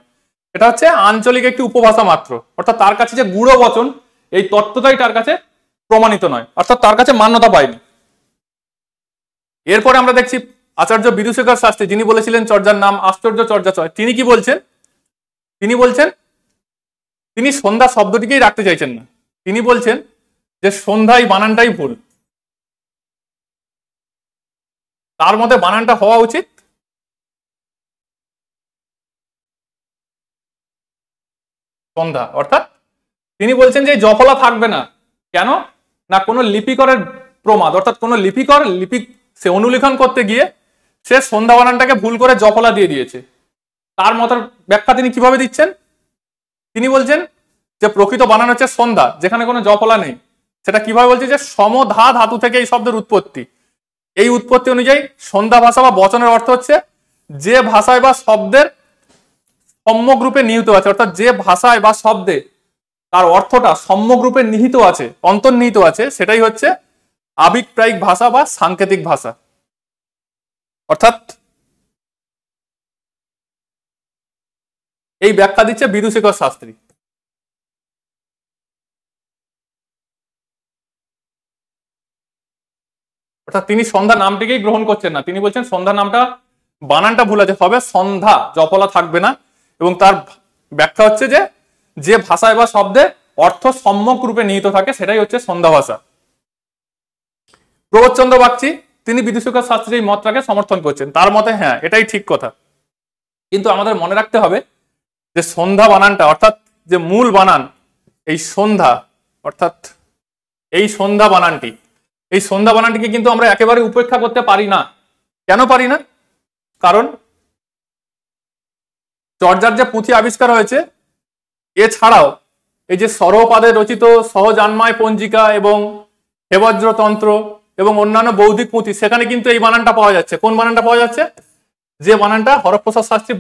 এটা হচ্ছে আঞ্চলিক একটি উপভাষা মাত্র। অর্থাৎ তার কাছে যে গুঢ় বচন, এই তত্ত্বটাই তার কাছে প্রমাণিত নয়, অর্থাৎ তার কাছে মান্যতা পায়নি। এরপরে আমরা দেখছি আচার্য বিদুশেখর শাস্ত্রী, যিনি বলেছিলেন চর্যার নাম আশ্চর্য চর্যা চয়, তিনি কি বলছেন, তিনি বলছেন তিনি সন্ধ্যা শব্দটিকেই রাখতে চাইছেন না, তিনি বলছেন যে সন্ধ্যায় বানানটাই ভুল, তার মতে বানানটা হওয়া উচিত সন্ধ্যা। অর্থাৎ তিনি বলছেন যে জফলা থাকবে না, কেন না কোনো লিপিকরের প্রমাদ, অর্থাৎ কোনো লিপিকর সে অনুলিখন করতে গিয়ে সে সন্ধ্যা বানানটাকে ভুল করে জফলা দিয়ে দিয়েছে। তার মতের ব্যাখ্যা তিনি কিভাবে দিচ্ছেন, তিনি বলছেন যে প্রকৃত বানান হচ্ছে সন্ধ্যা, যেখানে কোনো জফলা নেই। সেটা কিভাবে বলছে, যে সমধা ধাতু থেকে এই শব্দের উৎপত্তি। এই উৎপত্তি অনুযায়ী সন্ধ্যা ভাষা বা বচনের অর্থ হচ্ছে যে ভাষায় বা শব্দের সম্যক রূপে নিহিত আছে, অর্থাৎ যে ভাষায় বা শব্দে তার অর্থটা সম্যক রূপে নিহিত আছে, অন্তর্নিহিত আছে, সেটাই হচ্ছে আবিপ্রায়িক ভাষা বা সাংকেতিক ভাষা। অর্থাৎ এই ব্যাখ্যা দিচ্ছে বিদুশেখর শাস্ত্রী। অর্থাৎ তিনি সন্ধ্যা নামটিকেই গ্রহণ করছেন না, তিনি বলছেন সন্ধ্যা নামটা বানানটা ভুল আছে, হবে সন্ধ্যা, জফলা থাকবে না। এবং তার ব্যাখ্যা হচ্ছে যে যে ভাষায় বা শব্দে অর্থ সম্যক রূপে নিহিত থাকে সেটাই হচ্ছে সন্ধ্যা ভাষা। প্রবোধচন্দ্র বাগচি তিনি বিদুশেখর শাস্ত্রীর এই মতটাকে সমর্থন করছেন, তার মতে হ্যাঁ এটাই ঠিক কথা, কিন্তু আমাদের মনে রাখতে হবে যে সন্ধ্যা বানানটা, অর্থাৎ যে মূল বানান এই সন্ধ্যা, অর্থাৎ এই সন্ধ্যা বানানটি, এই সন্ধ্যা বানানটিকে কিন্তু আমরা একেবারে উপেক্ষা করতে পারি না। কেন পারি না, কারণ চর্যার যে পুঁথি আবিষ্কার হয়েছে, এছাড়াও এই যে সরোপাদে রচিত সহজান্মায় পঞ্জিকা এবং হেবজ্রতন্ত্র এবং অন্যান্য বৌদ্ধিক পুঁথি, সেখানে কিন্তু এই বানানটা পাওয়া যাচ্ছে। কোন বানানটা পাওয়া যাচ্ছে, যে বানানটা হরপ্রসাদ শাস্ত্রী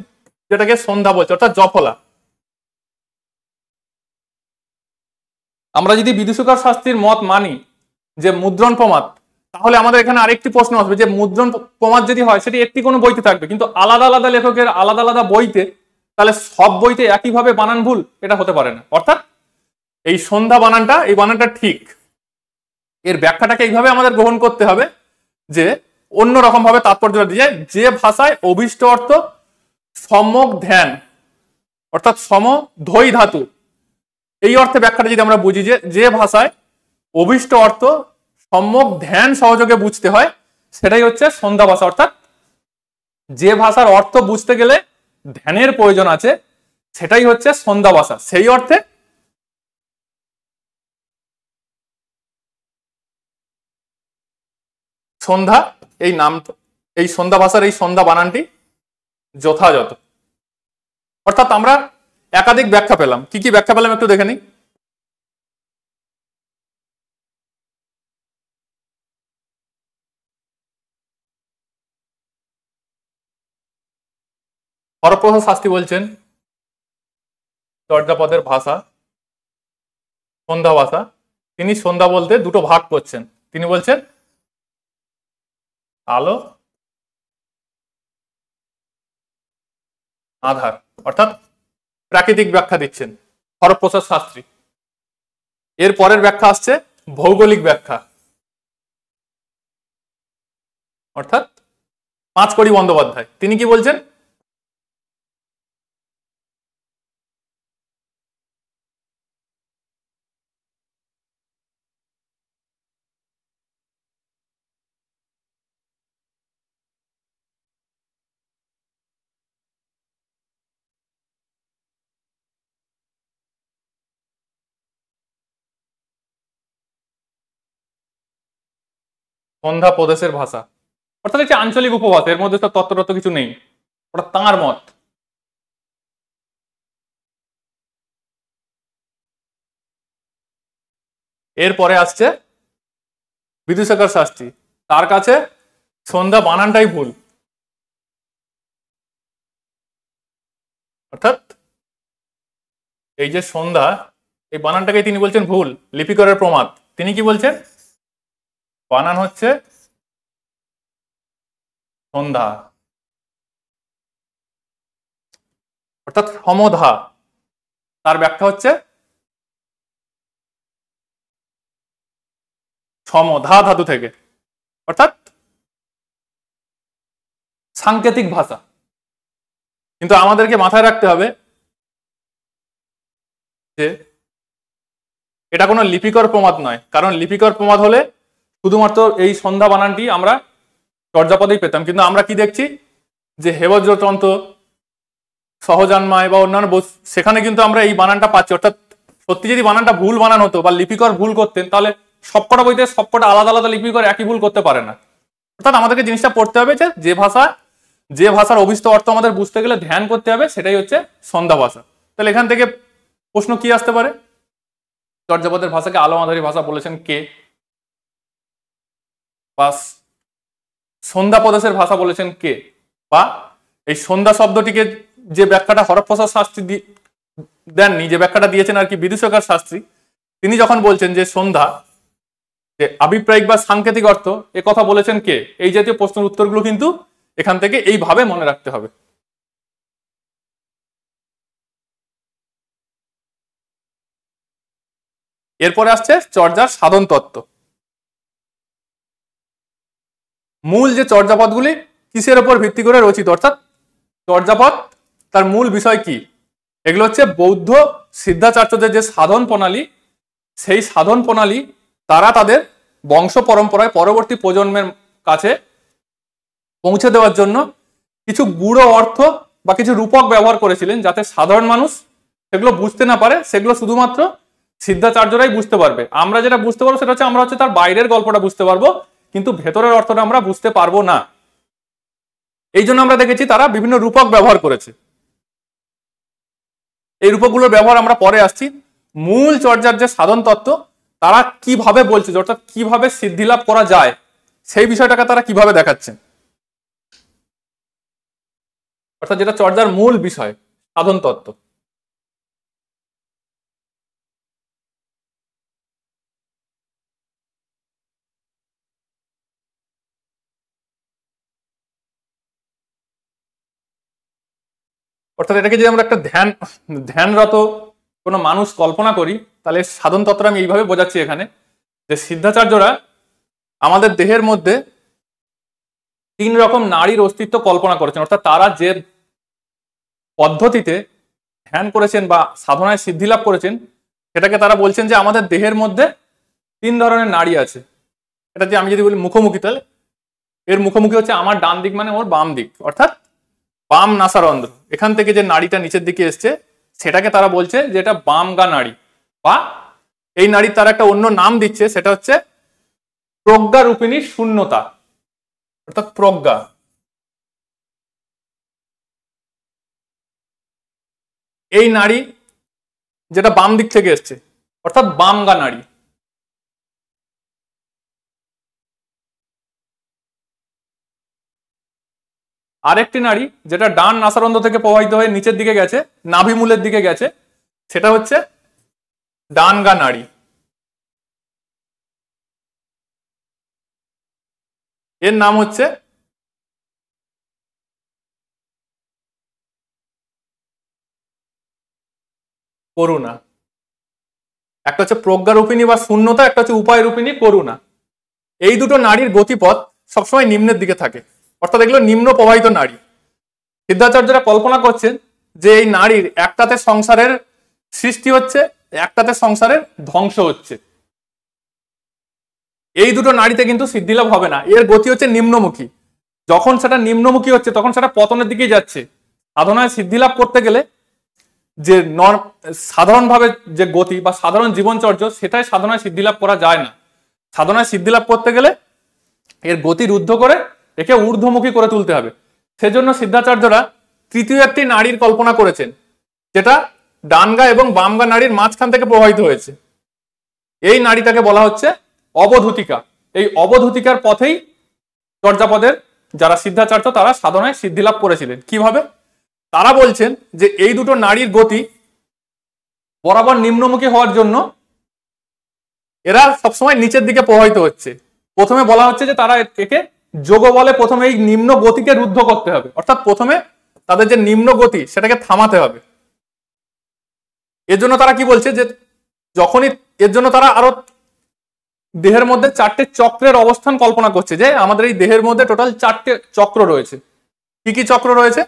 যেটাকে সন্ধ্যা বলছে, অর্থাৎ জফলা। আমরা যদি বিদুশেখর শাস্ত্রীর মত মানি যে মুদ্রণ প্রমাদ, তাহলে আমাদের এখানে আরেকটি প্রশ্ন আসবে যে মুদ্রণ প্রমাদ যদি হয় সেটি একটি কোনো বইতে থাকবে, কিন্তু আলাদা আলাদা লেখকের আলাদা আলাদা বইতে, তাহলে সব বইতে একইভাবে বানান ভুল, এটা হতে পারে না। অর্থাৎ এই সন্ধ্যা বানানটা, এই বানানটা ঠিক, এর ব্যাখ্যাটাকে এইভাবে আমাদের গ্রহণ করতে হবে যে অন্যরকম ভাবে তাৎপর্য দিয়ে, যে ভাষায় অভীষ্ট অর্থ সম্যক ধ্যান, অর্থাৎ সম ধৈ ধাতু, এই অর্থে ব্যাখ্যাটা যদি আমরা বুঝি যে ভাষায় অভীষ্ট অর্থ সম্যক ধ্যান সহযোগে বুঝতে হয়, সেটাই হচ্ছে সন্ধ্যা ভাষা। অর্থাৎ যে ভাষার অর্থ বুঝতে গেলে ধ্যানের প্রয়োজন আছে, সেটাই হচ্ছে সন্ধ্যা ভাষা। সেই অর্থে সন্ধ্যা এই নাম, এই সন্ধ্যা ভাষার এই সন্ধ্যা বানানটি যথাযথ। অর্থাৎ আমরা একাধিক ব্যাখ্যা পেলাম। কি কি ব্যাখ্যা পেলাম একটু দেখে নিই। হরপ্রসাদ শাস্ত্রী বলছেন চর্যাপদের ভাষা সন্ধ্যা ভাষা। তিনি সন্ধ্যা বলতে দুটো ভাগ করছেন। তিনি বলছেন আলো, আধার, অর্থাৎ প্রাকৃতিক ব্যাখ্যা দিচ্ছেন হরপ্রসাদ শাস্ত্রী। এর পরের ব্যাখ্যা আসছে ভৌগোলিক ব্যাখ্যা, অর্থাৎ পাঁচকড়ি বন্দ্যোপাধ্যায়। তিনি কি বলছেন, সন্ধ্যা প্রদেশের ভাষা, অর্থাৎ হচ্ছে আঞ্চলিক উপভাষা, এর মধ্যে তো তত্ত্বগত কিছু নেই, ওটা তাঁর মত। এরপরে আসছে বিদুসাগর শাস্ত্রী, তার কাছে সন্ধ্যা বানানটাই ভুল। অর্থাৎ এই যে সন্ধ্যা, এই বানানটাকে তিনি বলছেন ভুল, লিপিকরের প্রমাদ। তিনি কি বলছেন, বানান হচ্ছে সন্ধ্যা, অর্থাৎ সমধা। তার ব্যাখ্যা হচ্ছে সমধা ধাতু থেকে, অর্থাৎ সাংকেতিক ভাষা। কিন্তু আমাদেরকে মাথায় রাখতে হবে যে এটা কোনো লিপিকর প্রমাদ নয়, কারণ লিপিকর প্রমাদ হলে শুধুমাত্র এই সন্ধ্যা বানানটি আমরা চর্যাপদেই পেতাম। কিন্তু আমরা কি দেখছি যে হেবজ্রতন্ত্র, সহজান্মায় বা অন্যান্য সেখানে কিন্তু আমরা এই বানানটা পাচ্ছি। অর্থাৎ সত্যি যদি বানানটা ভুল বানান হতো বা লিপিকর ভুল করতেন, তাহলে সবকটা বইতে সবকটা আলাদা আলাদা লিপিকর একই ভুল করতে পারে না। অর্থাৎ আমাদেরকে জিনিসটা পড়তে হবে যে যে ভাষার অভিষ্ট অর্থ আমাদের বুঝতে গেলে ধ্যান করতে হবে, সেটাই হচ্ছে সন্ধ্যা ভাষা। তাহলে এখান থেকে প্রশ্ন কি আসতে পারে, চর্যাপদের ভাষাকে আলো আঁধারি ভাষা বলেছেন কে, বা সন্ধ্যা প্রদেশের ভাষা বলেছেন কে, বা এই সন্ধ্যা শব্দটিকে যে ব্যাখ্যাটা হরপ্রসাদ শাস্ত্রী দেননি, যে ব্যাখ্যাটা দিয়েছেন আর কি বিদুসাগর শাস্ত্রী, তিনি যখন বলছেন যে সন্ধ্যা যে আভিপ্রায়িক বা সাংকেতিক অর্থ, এ কথা বলেছেন কে, এই জাতীয় প্রশ্নের উত্তরগুলো কিন্তু এখান থেকে এইভাবে মনে রাখতে হবে। এরপরে আসছে চর্যার সাধন তত্ত্ব। মূল যে চর্যাপদগুলি কিসের উপর ভিত্তি করে রচিত, অর্থাৎ চর্যাপদ তার মূল বিষয় কি, এগুলো হচ্ছে বৌদ্ধ সিদ্ধাচার্যদের যে সাধন প্রণালী, সেই সাধন প্রণালী তারা তাদের বংশ পরম্পরায় পরবর্তী প্রজন্মের কাছে পৌঁছে দেওয়ার জন্য কিছু গূঢ় অর্থ বা কিছু রূপক ব্যবহার করেছিলেন, যাতে সাধারণ মানুষ সেগুলো বুঝতে না পারে। সেগুলো শুধুমাত্র সিদ্ধাচার্যরাই বুঝতে পারবে। আমরা যেটা বুঝতে পারবো সেটা হচ্ছে আমরা হচ্ছে তার বাইরের গল্পটা বুঝতে পারবো, কিন্তু ভেতরের অর্থটা আমরা বুঝতে পারবো না। এই জন্য আমরা দেখেছি তারা বিভিন্ন রূপক ব্যবহার করেছে। এই রূপকগুলোর ব্যবহার আমরা পরে আসছি। মূল চর্যার যে সাধন তত্ত্ব, তারা কিভাবে বলছে, অর্থাৎ কিভাবে সিদ্ধি লাভ করা যায়, সেই বিষয়টাকে তারা কিভাবে দেখাচ্ছেন, অর্থাৎ যেটা চর্যার মূল বিষয়, সাধন তত্ত্ব। অর্থাৎ এটাকে যদি আমরা একটা ধ্যানরত কোনো মানুষ কল্পনা করি, তাহলে সাধন তত্ত্ব আমি এইভাবে বোঝাচ্ছি এখানে, যে সিদ্ধাচার্যরা আমাদের দেহের মধ্যে 3 রকম নারীর অস্তিত্ব কল্পনা করেছেন। অর্থাৎ তারা যে পদ্ধতিতে ধ্যান করেছেন বা সাধনায় সিদ্ধি লাভ করেছেন, সেটাকে তারা বলছেন যে আমাদের দেহের মধ্যে 3 ধরনের নারী আছে। এটা যে আমি যদি বলি মুখোমুখি, তাহলে এর মুখোমুখি হচ্ছে আমার ডান দিক মানে ওর বাম দিক, অর্থাৎ বাম নাসারন্ধ্র। এখান থেকে যে নাড়িটা নিচের দিকে এসছে সেটাকে তারা বলছে যে এটা বামগা নাড়ি, বা এই নাড়ির তারা একটা অন্য নাম দিচ্ছে, সেটা হচ্ছে প্রজ্ঞারূপিণী শূন্যতা, অর্থাৎ প্রজ্ঞা। এই নাড়ি যেটা বাম দিক থেকে এসছে, অর্থাৎ বামগা নাড়ি। আরেকটি নাড়ি যেটা ডান নাসারন্ধ্র থেকে প্রবাহিত হয়ে নিচের দিকে গেছে, নাভিমূলের দিকে গেছে, সেটা হচ্ছে ডানগা নাড়ি। এর নাম হচ্ছে করুণা। একটা হচ্ছে প্রজ্ঞারূপিণী বা শূন্যতা, একটা হচ্ছে উপায়রূপিণী করুণা। এই দুটো নাড়ির গতিপথ সবসময় নিম্নের দিকে থাকে, অর্থাৎ এগুলো নিম্ন প্রবাহিত নাড়ি। সিদ্ধাচার্যরা কল্পনা করছেন যে এই নারীর একটাতে সংসারের সৃষ্টি হচ্ছে, একটাতে সংসারের ধ্বংস হচ্ছে। এই দুটো নারীতে কিন্তু সিদ্ধিলাভ হবে না, এর গতি হচ্ছে নিম্নমুখী। যখন সেটা নিম্নমুখী হচ্ছে তখন সেটা পতনের দিকে যাচ্ছে। সাধনায় সিদ্ধিলাভ করতে গেলে যে সাধারণভাবে যে গতি বা সাধারণ জীবনচর্য, সেটাই সাধনায় সিদ্ধিলাভ করা যায় না। সাধনায় সিদ্ধিলাভ করতে গেলে এর গতি রুদ্ধ করে একে ঊর্ধ্বমুখী করে তুলতে হবে। সেজন্য সিদ্ধাচার্যরা তৃতীয় একটি নারীর কল্পনা করেছেন, যেটা ডানগা এবং বামগা নারীর মাঝখান থেকে প্রবাহিত হয়েছে। এই নারীটাকে বলা হচ্ছে অবধূতিকা। এই অবধূতিকার পথেই চর্যাপদের যারা সিদ্ধাচার্য তারা সাধনায় সিদ্ধিলাভ করেছিলেন। কিভাবে? তারা বলছেন যে এই দুটো নারীর গতি বরাবর নিম্নমুখী হওয়ার জন্য এরা সবসময় নিচের দিকে প্রবাহিত হচ্ছে। প্রথমে বলা হচ্ছে যে তারা একে যোগ বলে প্রথমে এই নিম্ন গতিকে রুদ্ধ করতে হবে, অর্থাৎ প্রথমে তাদের যে নিম্ন গতি সেটাকে থামাতে হবে। এর জন্য তারা কি বলছে যে যখনই এর জন্য তারা আরো দেহের মধ্যে 4টে চক্রের অবস্থান কল্পনা করছে, যে আমাদের এই দেহের মধ্যে টোটাল 4টে চক্র রয়েছে। কি কি চক্র রয়েছে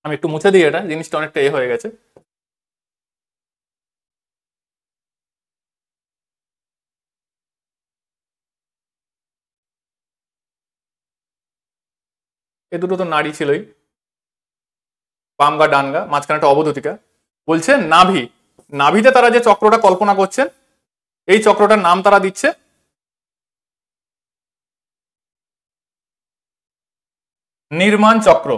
আমি একটু মুছে দিই, এটা জিনিসটা অনেকটা হয়ে গেছে। এ দুটো তো নাড়ি ছিলই, বামগা ডানগা, মাঝখানে একটা অবধূতিকা। বলছে নাভি, নাভিতে তারা যে চক্রটা কল্পনা করছেন এই চক্রটার নাম তারা দিচ্ছে নির্মাণ চক্র।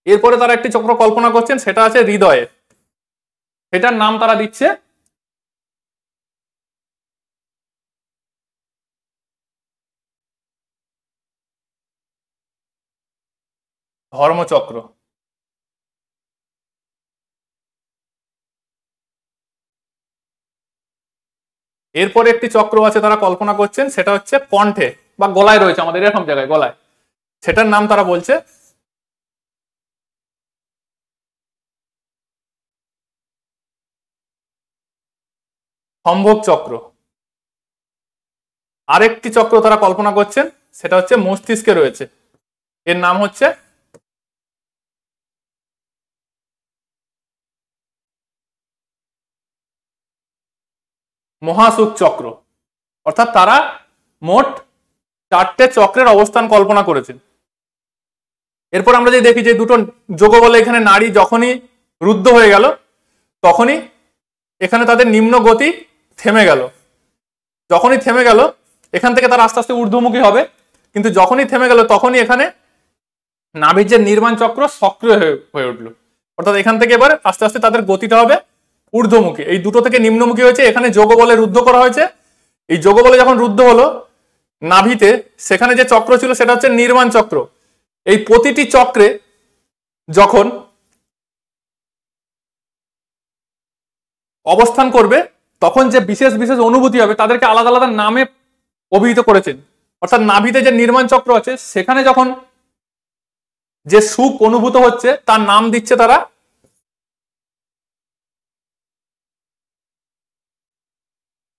এরপরে তারা একটি চক্র কল্পনা করছেন, সেটা আছে হৃদয়ে, সেটার নাম তারা দিচ্ছে ধর্মচক্র। এরপরে একটি চক্র আছে তারা কল্পনা করছেন, সেটা হচ্ছে কণ্ঠে বা গলায় রয়েছে, আমাদের এরকম জায়গায় গলায়, সেটার নাম তারা বলছে সম্ভোগ চক্র। আরেকটি চক্র তারা কল্পনা করছেন, সেটা হচ্ছে মস্তিষ্কে রয়েছে, এর নাম হচ্ছে মহাসুখ চক্র। অর্থাৎ তারা মোট 4টে চক্রের অবস্থান কল্পনা করেছেন। এরপর আমরা যদি দেখি যে দুটো যোগ বলে এখানে নারী যখনই রুদ্ধ হয়ে গেল তখনই এখানে তাদের নিম্ন গতি থেমে গেল। যখনই থেমে গেল এখান থেকে তারা আস্তে আস্তে ঊর্ধ্বমুখী হবে, কিন্তু যখনই থেমে গেল তখনই এখানে নাভির যে নির্মাণ চক্র সক্রিয় হয়ে উঠলো। অর্থাৎ এখান থেকে এবার আস্তে আস্তে তাদের গতিটা হবে ঊর্ধ্বমুখী। এই দুটো থেকে নিম্নমুখী হয়েছে, এখানে যোগ বলে রুদ্ধ করা হয়েছে। এই যোগ বলে যখন রুদ্ধ হলো নাভিতে, সেখানে যে চক্র ছিল সেটা হচ্ছে নির্মাণ চক্র। এই প্রতিটি চক্রে যখন অবস্থান করবে তখন যে বিশেষ বিশেষ অনুভূতি হবে তাদেরকে আলাদা আলাদা নামে অভিহিত করেছেন। অর্থাৎ নাভিতে যে নির্মাণ চক্র আছে সেখানে যখন যে সুখ অনুভূত হচ্ছে তার নাম দিচ্ছে তারা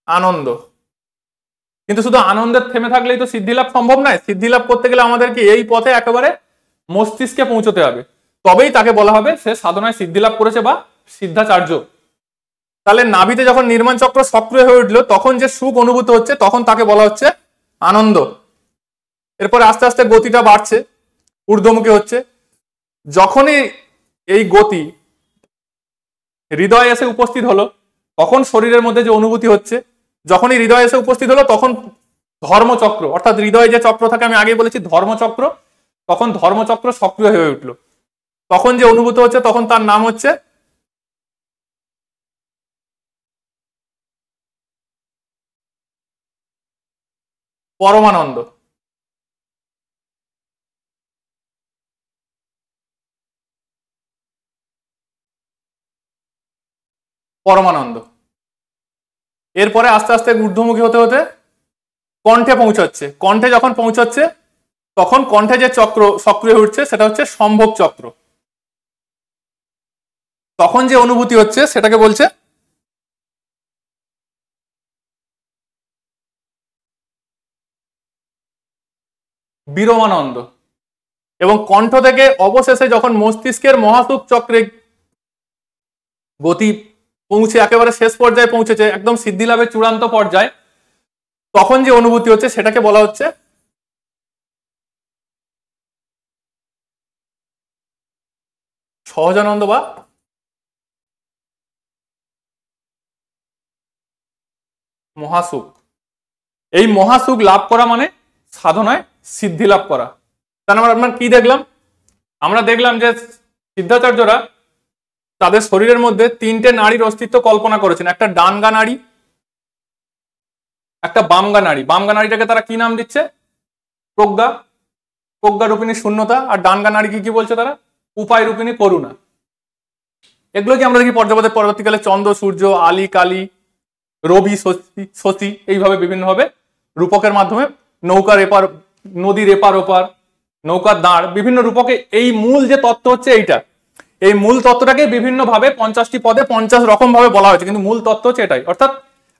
আনন্দ। কিন্তু শুধু আনন্দের থেমে থাকলেই তো সিদ্ধি লাভ সম্ভব নয়। সিদ্ধি লাভ করতে গেলে আমাদেরকে এই পথে একেবারে মস্তিষ্কে পৌঁছতে হবে, তবেই তাকে বলা হবে সে সাধনায় সিদ্ধি লাভ করেছে বা সিদ্ধাচার্য। তাহলে নাভিতে যখন নির্মাণ চক্র সক্রিয় হয়ে উঠলো তখন যে সুখ অনুভূত হচ্ছে তখন তাকে বলা হচ্ছে আনন্দ। এরপরে আস্তে আস্তে গতিটা বাড়ছে, ঊর্ধ্বমুখী হচ্ছে। যখনই এই গতি হৃদয়ে এসে উপস্থিত হলো তখন শরীরের মধ্যে যে অনুভূতি হচ্ছে, যখনই হৃদয়ে এসে উপস্থিত হলো তখন ধর্মচক্র, অর্থাৎ হৃদয়ে যে চক্র থাকে আমি আগে বলেছি ধর্মচক্র, তখন ধর্মচক্র সক্রিয় হয়ে উঠলো। তখন যে অনুভূত হচ্ছে তখন তার নাম হচ্ছে পরমানন্দ। পরমানন্দ। এরপরে আস্তে আস্তে ঊর্ধ্বমুখী হতে হতে কণ্ঠে পৌঁছাচ্ছে। কণ্ঠে যখন পৌঁছাচ্ছে তখন কণ্ঠে যে চক্র সক্রিয় হয়ে উঠছে সেটা হচ্ছে সম্ভোগ চক্র। তখন যে অনুভূতি হচ্ছে সেটাকে বলছে বিরমানন্দ। এবং কণ্ঠ থেকে অবশেষে যখন মস্তিষ্কের মহাসুখ চক্রে গতি পৌঁছে একেবারে শেষ পর্যায়ে পৌঁছেছে, একদম সিদ্ধি লাভের চূড়ান্ত পর্যায়ে, তখন যে অনুভূতি হচ্ছে সেটাকে বলা হচ্ছে সহজানন্দ বা মহাসুখ। এই মহাসুখ লাভ করা মানে সাধনায় সিদ্ধি লাভ করা। তাহলে আমরা কি দেখলাম? আমরা দেখলাম যে সিদ্ধাচার্যরা তাদের শরীরের মধ্যে তিনটে নাড়ির অস্তিত্ব কল্পনা করেছেন। একটা ডানগা নাড়ি, একটা বামগা নাড়ি। বামগা নাড়িটাকে তারা কি নাম দিচ্ছে? প্রজ্ঞা, প্রজ্ঞা রূপিণী শূন্যতা। আর ডানগা নাড়িকে কি বলছে তারা? উপায় রূপিণী করুণা। এগুলো কি আমরা দেখি পর্যাপদের পরবর্তীকালে চন্দ্র, সূর্য, আলী, কালী, রবি, শশী এইভাবে বিভিন্নভাবে রূপকের মাধ্যমে নৌকার এপার, নদীর এপার ওপার, নৌকার দাঁড়, বিভিন্ন রূপকে এই মূল যে তত্ত্ব হচ্ছে এইটা, এই মূল তত্ত্বটাকে বিভিন্ন ভাবে 50টি পদে 50 রকম ভাবে বলা হয়েছে, কিন্তু মূল তত্ত্ব হচ্ছে এটাই। অর্থাৎ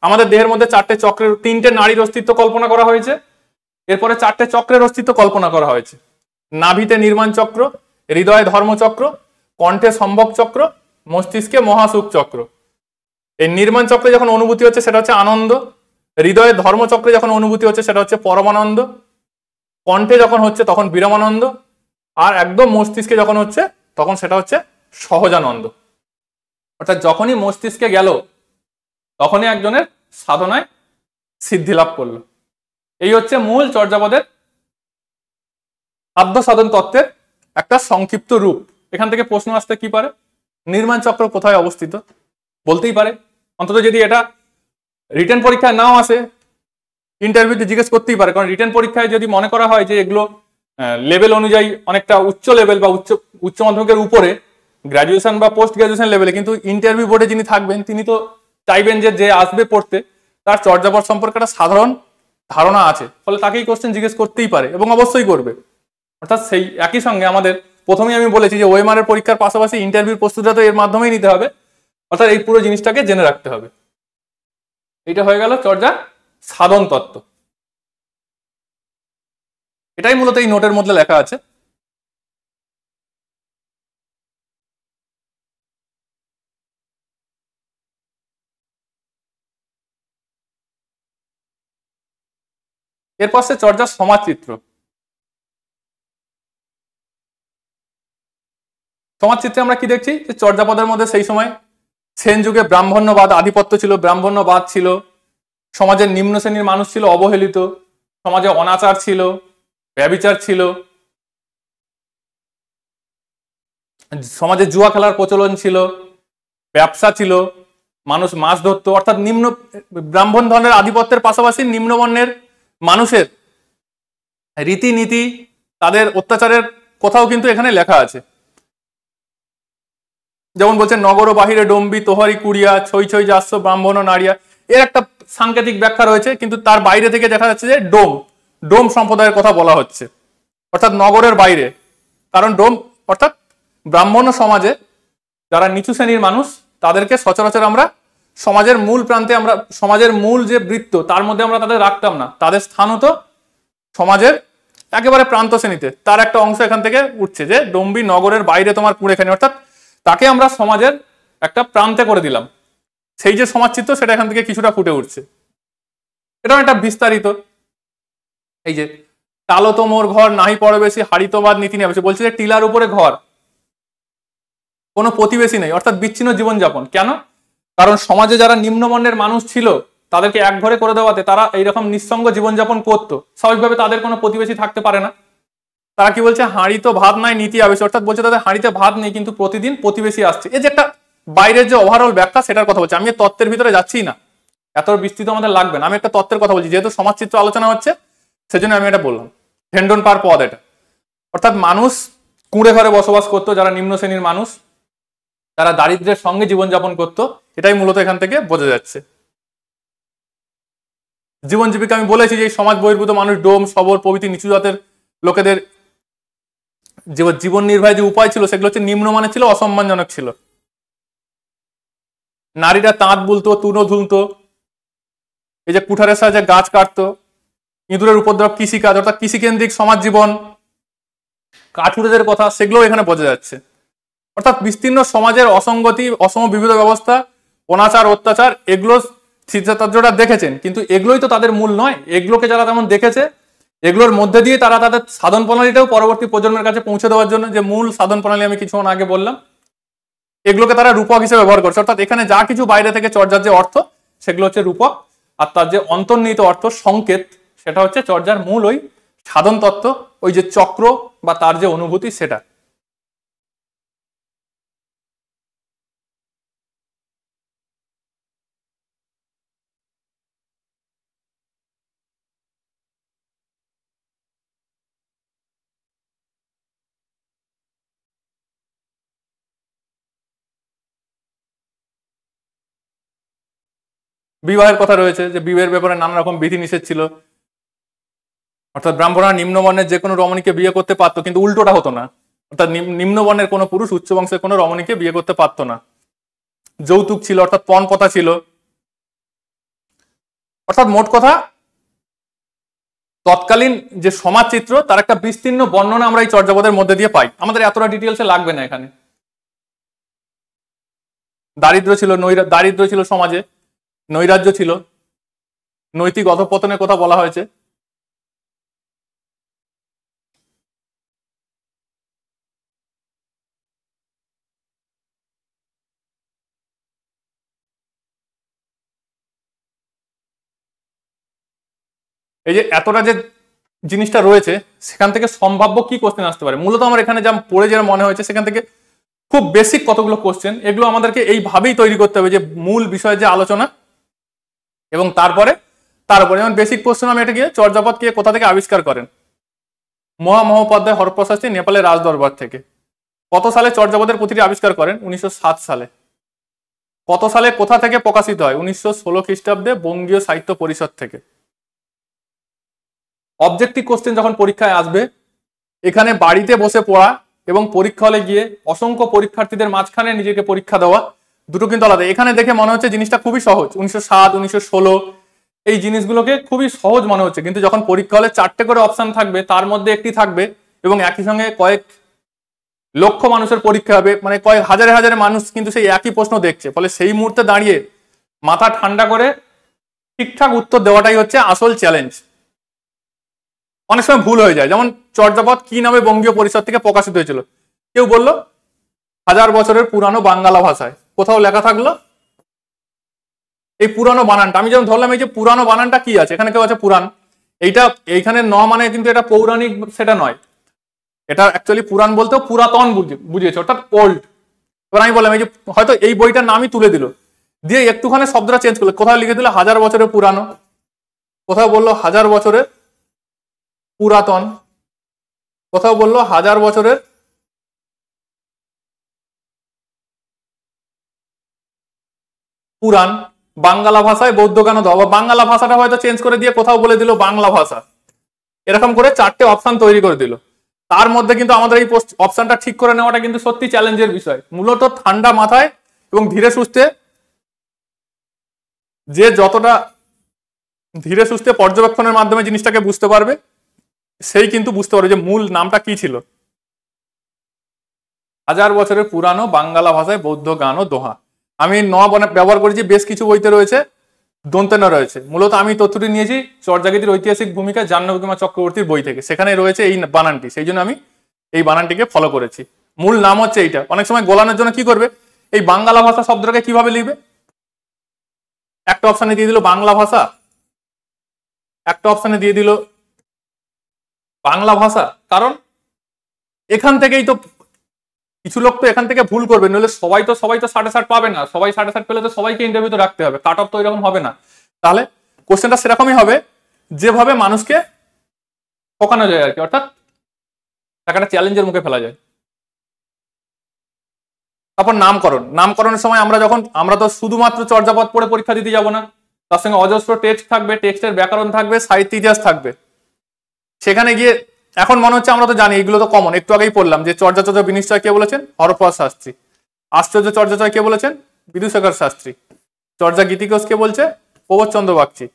আমাদের দেহের মধ্যে চারটে চক্রের, তিনটে নাড়ির অস্তিত্ব কল্পনা করা হয়েছে, এরপরে চারটে চক্রের অস্তিত্ব কল্পনা করা হয়েছে। নাভিতে নির্মাণ চক্র, হৃদয়ে ধর্মচক্র, কণ্ঠে সম্ভোগ চক্র, মস্তিষ্কে মহাসুখ চক্র। এই নির্মাণ চক্রে যখন অনুভূতি হচ্ছে সেটা হচ্ছে আনন্দ, হৃদয়ে ধর্মচক্রে যখন অনুভূতি হচ্ছে সেটা হচ্ছে পরমানন্দ, কণ্ঠে যখন হচ্ছে তখন বিরমানন্দ, আর একদম মস্তিষ্কে যখন হচ্ছে তখন সেটা হচ্ছে সহজানন্দ। অর্থাৎ যখনই মস্তিষ্কে গেল তখনই একজনের সাধনায় সিদ্ধি লাভ করলো। এই হচ্ছে মূল চর্যাপদের সাধ্য সাধন তত্ত্বের একটা সংক্ষিপ্ত রূপ। এখান থেকে প্রশ্ন আসতে কি পারে? নির্মাণ চক্র কোথায় অবস্থিত? বলতেই পারে, অন্তত যদি এটা রিটেন পরীক্ষায় নাও আসে, ইন্টারভিউতে জিজ্ঞেস করতেই পারে। কারণ রিটেন পরীক্ষায় যদি মনে করা হয় যে এগুলো লেভেল অনুযায়ী অনেকটা উচ্চ লেভেল বা উচ্চ মাধ্যমিকের উপরে, গ্রাজুয়েশন বা পোস্ট গ্রাজুয়েশন লেভেলে, কিন্তু ইন্টারভিউ বোর্ডে যিনি থাকবেন তিনি তো চাইবেন যে আসবে পড়তে তার চর্যাপদ সম্পর্কে একটা সাধারণ ধারণা আছে, ফলে তাকেই কোশ্চেন জিজ্ঞেস করতেই পারে এবং অবশ্যই করবে। অর্থাৎ সেই একই সঙ্গে আমাদের প্রথমেই আমি বলেছি যে ওএমআর এর পরীক্ষার পাশাপাশি ইন্টারভিউর প্রস্তুতিটা তো এর মাধ্যমেই নিতে হবে। অর্থাৎ এই পুরো জিনিসটাকে জেনে রাখতে হবে। এটা হয়ে গেল চর্যা সাধন তত্ত্ব। এটাই মূলত এই নোটের মধ্যে লেখা আছে। এরপর সে চর্যার সমাজচিত্র। সমাজচিত্রে আমরা কি দেখছি? যে চর্যাপদের মধ্যে সেই সময় সেন যুগে ব্রাহ্মণ্যবাদ আধিপত্য ছিল, ব্রাহ্মণ্যবাদ ছিল, সমাজের নিম্ন শ্রেণীর মানুষ ছিল অবহেলিত, সমাজে অনাচার ছিল, ব্যভিচার ছিল, সমাজে জুয়া খেলার প্রচলন ছিল, ব্যবসা ছিল, মানুষ মাছ ধরত। অর্থাৎ নিম্ন ব্রাহ্মণ ধর্মের আধিপত্যের পাশাপাশি নিম্নবর্ণের মানুষের রীতিনীতি, তাদের অত্যাচারের কথাও কিন্তু এখানে লেখা আছে। যেমন বলছে নগর বাহিরে ডম্বি তোহারি কুড়িয়া ছই ছই যাস্য ব্রাহ্মণ নাড়িয়া। এর একটা সাংকেতিক ব্যাখ্যা রয়েছে, কিন্তু তার বাইরে থেকে দেখা যাচ্ছে যে ডোম সম্প্রদায়ের কথা বলা হচ্ছে। অর্থাৎ নগরের বাইরে কারণ ডোম অর্থাৎ ব্রাহ্মণ সমাজে যারা নিচু শ্রেণীর মানুষ তাদেরকে সচরাচর আমরা সমাজের মূল প্রান্তে, আমরা সমাজের মূল যে বৃত্ত তার মধ্যে আমরা তাদের রাখতাম না, তাদের স্থান হতো সমাজের একেবারে প্রান্ত শ্রেণীতে। তার একটা অংশ এখান থেকে উঠছে যে ডোম্বি নগরের বাইরে তোমার কুঁড়েখানি, অর্থাৎ তাকে আমরা সমাজের একটা প্রান্তে করে দিলাম। সেই যে সমাজচিত্র সেটা এখান থেকে কিছুটা ফুটে উঠছে। এটাও একটা বিস্তারিত, এই যে টালো তো মোর ঘর নাহি পরবেশী হারিতবাদ নীতি নেই, বলছে যে টিলার উপরে ঘর, কোনো প্রতিবেশী নেই, অর্থাৎ বিচ্ছিন্ন জীবনযাপন। কেন? কারণ সমাজে যারা নিম্নবর্ণের মানুষ ছিল তাদেরকে এক ঘরে করে দেওয়াতে তারা এইরকম নিঃসঙ্গ জীবনযাপন করতো, স্বাভাবিকভাবে তাদের কোনো প্রতিবেশী থাকতে পারে না। তারা কি বলছে, হাঁড়ি তো ভাত নাই নীতি আবেশ, অর্থাৎ বলছে তাদের হাঁড়িতে ভাত নেই কিন্তু প্রতিদিন প্রতিবেশী আসছে। এই যে একটা বাইরের যে ওভারঅল ব্যাখ্যা সেটার কথা বলছি। আমি তত্ত্বের ভিতরে যাচ্ছি না, এত বিস্তৃত আমাদের লাগবে না, আমি একটা তত্ত্বের কথা বলছি, যেহেতু সমাজচিত্র আলোচনা হচ্ছে সেজন্য আমি এটা বললাম। হেন্ডন পার পদ এটা, অর্থাৎ মানুষ কুঁড়ে ঘরে বসবাস করতো, যারা নিম্ন শ্রেণীর মানুষ, তারা দারিদ্র্যের সঙ্গে জীবনযাপন করতো, এটাই মূলত এখান থেকে বোঝা যাচ্ছে। জীবন জীবিকা আমি বলেছি যে সমাজ বহির্ভূত মানুষ ডোম সবর প্রভৃতি নিচু জাতের লোকেদের জীবন নির্বাহের যে উপায় ছিল সেগুলো হচ্ছে নিম্নমানের ছিল, অসম্মানজনক ছিল। নারীরা তাঁত বুলতো, তুনো ধুলতো, এই যে কুঠারের সাহায্যে গাছ কাটতো, ইঁদুরের উপদ্রব, কৃষিকাজ, অর্থাৎ কৃষিকেন্দ্রিক সমাজ জীবন, কাঠুরেদের কথা, সেগুলো এখানে বোঝা যাচ্ছে। অর্থাৎ বিস্তীর্ণ সমাজের অসঙ্গতি, অসম বিবিধ ব্যবস্থা, অনাচার, অত্যাচার, এগুলো শিক্ষার্থীরা দেখেছেন, কিন্তু এগুলোই তো তাদের মূল নয়। এগুলোকে যারা তেমন দেখেছে, এগুলোর মধ্যে দিয়ে তারা তাদের সাধন প্রণালীটাও পরবর্তী প্রজন্মের কাছে পৌঁছে দেওয়ার জন্য, যে মূল সাধন প্রণালী আমি কিছুক্ষণ আগে বললাম, এগুলোকে তারা রূপক হিসেবে ব্যবহার করছে। অর্থাৎ এখানে যা কিছু বাইরে থেকে চর্যার যে অর্থ সেগুলো হচ্ছে রূপক, আর তার যে অন্তর্নিহিত অর্থ সংকেত সেটা হচ্ছে চর্যার মূল ওই সাধন তত্ত্ব, ওই যে চক্র বা তার যে অনুভূতি সেটা। বিবাহের কথা রয়েছে, যে বিবাহের ব্যাপারে নানা রকম বিধি নিষেধ ছিল, অর্থাৎ ব্রাহ্মণরা নিম্নবর্ণের যে কোনো রমণীকে বিয়ে করতে পারতো, কিন্তু উল্টোটা হতো না, অর্থাৎ নিম্নবর্ণের কোনো পুরুষ উচ্চ বংশের কোনো রমণীকে বিয়ে করতে পারতো না। যৌতুক ছিল, অর্থাৎ পণ প্রথা ছিল। অর্থাৎ মোট কথা তৎকালীন যে সমাজচিত্র তার একটা বিস্তীর্ণ বর্ণনা আমরা এই চর্যাপদের মধ্যে দিয়ে পাই। আমাদের এতটা ডিটেলসে লাগবে না এখানে। দারিদ্র ছিল, দারিদ্র ছিল সমাজে, নৈরাজ্য ছিল, নৈতিক অধঃপতনের কথা বলা হয়েছে। এই যে এতটা যে জিনিসটা রয়েছে সেখান থেকে সম্ভাব্য কি কোশ্চেন আসতে পারে, মূলত আমার এখানে যা পড়ে যেটা মনে হয়েছে সেখান থেকে খুব বেসিক কতগুলো কোশ্চেন, এগুলো আমাদেরকে এইভাবেই তৈরি করতে হবে, যে মূল বিষয়ের যে আলোচনা এবং তারপরে যেমন বেসিক কোশ্চেন আমি এটা গিয়ে চর্যাপদ কে কোথা থেকে আবিষ্কার করেন, মহামহোপাধ্যায় হরপ্রসাদ নেপালের রাজদরবার থেকে। কত সালে চর্যাপদের পুঁথিটি আবিষ্কার করেন? 1907 সালে। কত সালে কোথা থেকে প্রকাশিত হয়? 1916 খ্রিস্টাব্দে বঙ্গীয় সাহিত্য পরিষদ থেকে। অবজেক্টিভ কোশ্চেন যখন পরীক্ষায় আসবে, এখানে বাড়িতে বসে পড়া এবং পরীক্ষা হলে গিয়ে অসংখ্য পরীক্ষার্থীদের মাঝখানে নিজেকে পরীক্ষা দেওয়া, দুটো কিন্তু আলাদা। এখানে দেখে মনে হচ্ছে জিনিসটা খুবই সহজ, 1907 1916 এই জিনিসগুলোকে খুবই সহজ মনে হচ্ছে, কিন্তু যখন পরীক্ষা হলে 4টে করে অপশন থাকবে, তার মধ্যে একটি থাকবে এবং একই সঙ্গে কয়েক লক্ষ মানুষের পরীক্ষা হবে, মানে কয়েক হাজারে হাজারে মানুষ কিন্তু সেই একই প্রশ্ন দেখছে, ফলে সেই মুহূর্তে দাঁড়িয়ে মাথা ঠান্ডা করে ঠিকঠাক উত্তর দেওয়াটাই হচ্ছে আসল চ্যালেঞ্জ। অনেক সময় ভুল হয়ে যায়, যেমন চর্যাপদ কি নামে বঙ্গীয় পরিষদ থেকে প্রকাশিত হয়েছিল? কেউ বললো 1000 বছরের পুরানো বাঙ্গালা ভাষায়, কোথাও লেখা থাকলো এই পুরানো বানানটা, আমি যেমন ধরলাম এই যে পুরানো বানানটা কি আছে, এখানে কেউ আছে পুরাণ, এইখানে ন মানে কিন্তু এটা পৌরাণিক সেটা নয়, এটা অ্যাকচুয়ালি পুরাণ বলতেও পুরাতন বুঝিয়েছে, অর্থাৎ ওল্ড। এবার আমি বললাম এই যে হয়তো এই বইটার নামই তুলে দিল, দিয়ে একটুখানি শব্দটা চেঞ্জ করলো, কোথাও লিখে দিল 1000 বছরের পুরানো, কোথাও বললো 1000 বছরের পুরাতন, কোথাও বললো 1000 বছরের পুরাণ। বাঙ্গালা ভাষায় বৌদ্ধ গান দেওয়া, বাঙ্গালা ভাষাটা হয়তো চেঞ্জ করে দিয়ে কোথাও বলে দিল বাংলা ভাষা, এরকম করে 4টে অপশন তৈরি করে দিল। তার মধ্যে কিন্তু আমাদের এই অপশনটা ঠিক করে নেওয়াটা কিন্তু সত্যি চ্যালেঞ্জের বিষয়। মূলত ঠান্ডা মাথায় এবং ধীরে সুস্থে, যে যতটা ধীরে সুস্থে পর্যবেক্ষণের মাধ্যমে জিনিসটাকে বুঝতে পারবে, সেই কিন্তু বুঝতে পারবে যে মূল নামটা কি ছিল। 1000 বছরের পুরানো বাংলা ভাষায় বৌদ্ধ গান ও দোহা। আমি ব্যবহার করেছি, বেশ কিছু বইতে রয়েছে, দন্তেন রয়েছে। মূলত আমি তথ্যটি নিয়েছি চর্যাগীতির ঐতিহাসিক ভূমিকা জাহ্নবীমা চক্রবর্তীর বই থেকে, সেখানে রয়েছে এই বানানটি, সেই জন্য আমি এই বানানটিকে ফলো করেছি। মূল নাম হচ্ছে এইটা। অনেক সময় গোলানোর জন্য কি করবে, এই বাংলা ভাষা শব্দটাকে কিভাবে লিখবে, একটা অপশানে দিয়ে দিল বাংলা ভাষা, একটা অপশানে দিয়ে দিল বাংলা ভাষা। কারণ এখান থেকেই তো কিছু লোক তো এখান থেকে ভুল করবে, নইলে সবাই তো 60 পাবে না। সবাই 60 পেলে তো সবাইকে ইন্টারভিউ তো রাখতে হবে, কাট অফ তো এরকম হবে না। তাহলে কোশ্চেনটা সেরকমই হবে যেভাবে মানুষকে ঠকানো যায় আর কি, অর্থাৎ একটা চ্যালেঞ্জের মুখে ফেলা যায়। তারপর নামকরণের সময় আমরা তো শুধুমাত্র চর্যাপদ পড়ে পরীক্ষা দিতে যাব না, তার সঙ্গে অজস্র টেক্সট থাকবে, টেক্সটের ব্যাকরণ থাকবে, সাহিত্য ইতিহাস থাকবে। সেখানে গিয়ে এখন মনে হচ্ছে আমরা তো জানি, এগুলো তো কমন, একটু আগেই পড়লাম যে চর্যাচর্য বিনিশ্চয় কে বলেছেন, হরপ্রসাদ শাস্ত্রী। আশ্চর্য চর্যাচয় কে বলেছেন, বিদুসাগর শাস্ত্রী। চর্যা গীতিকোষ কে বলছে, প্রবোধচন্দ্র বাগচি।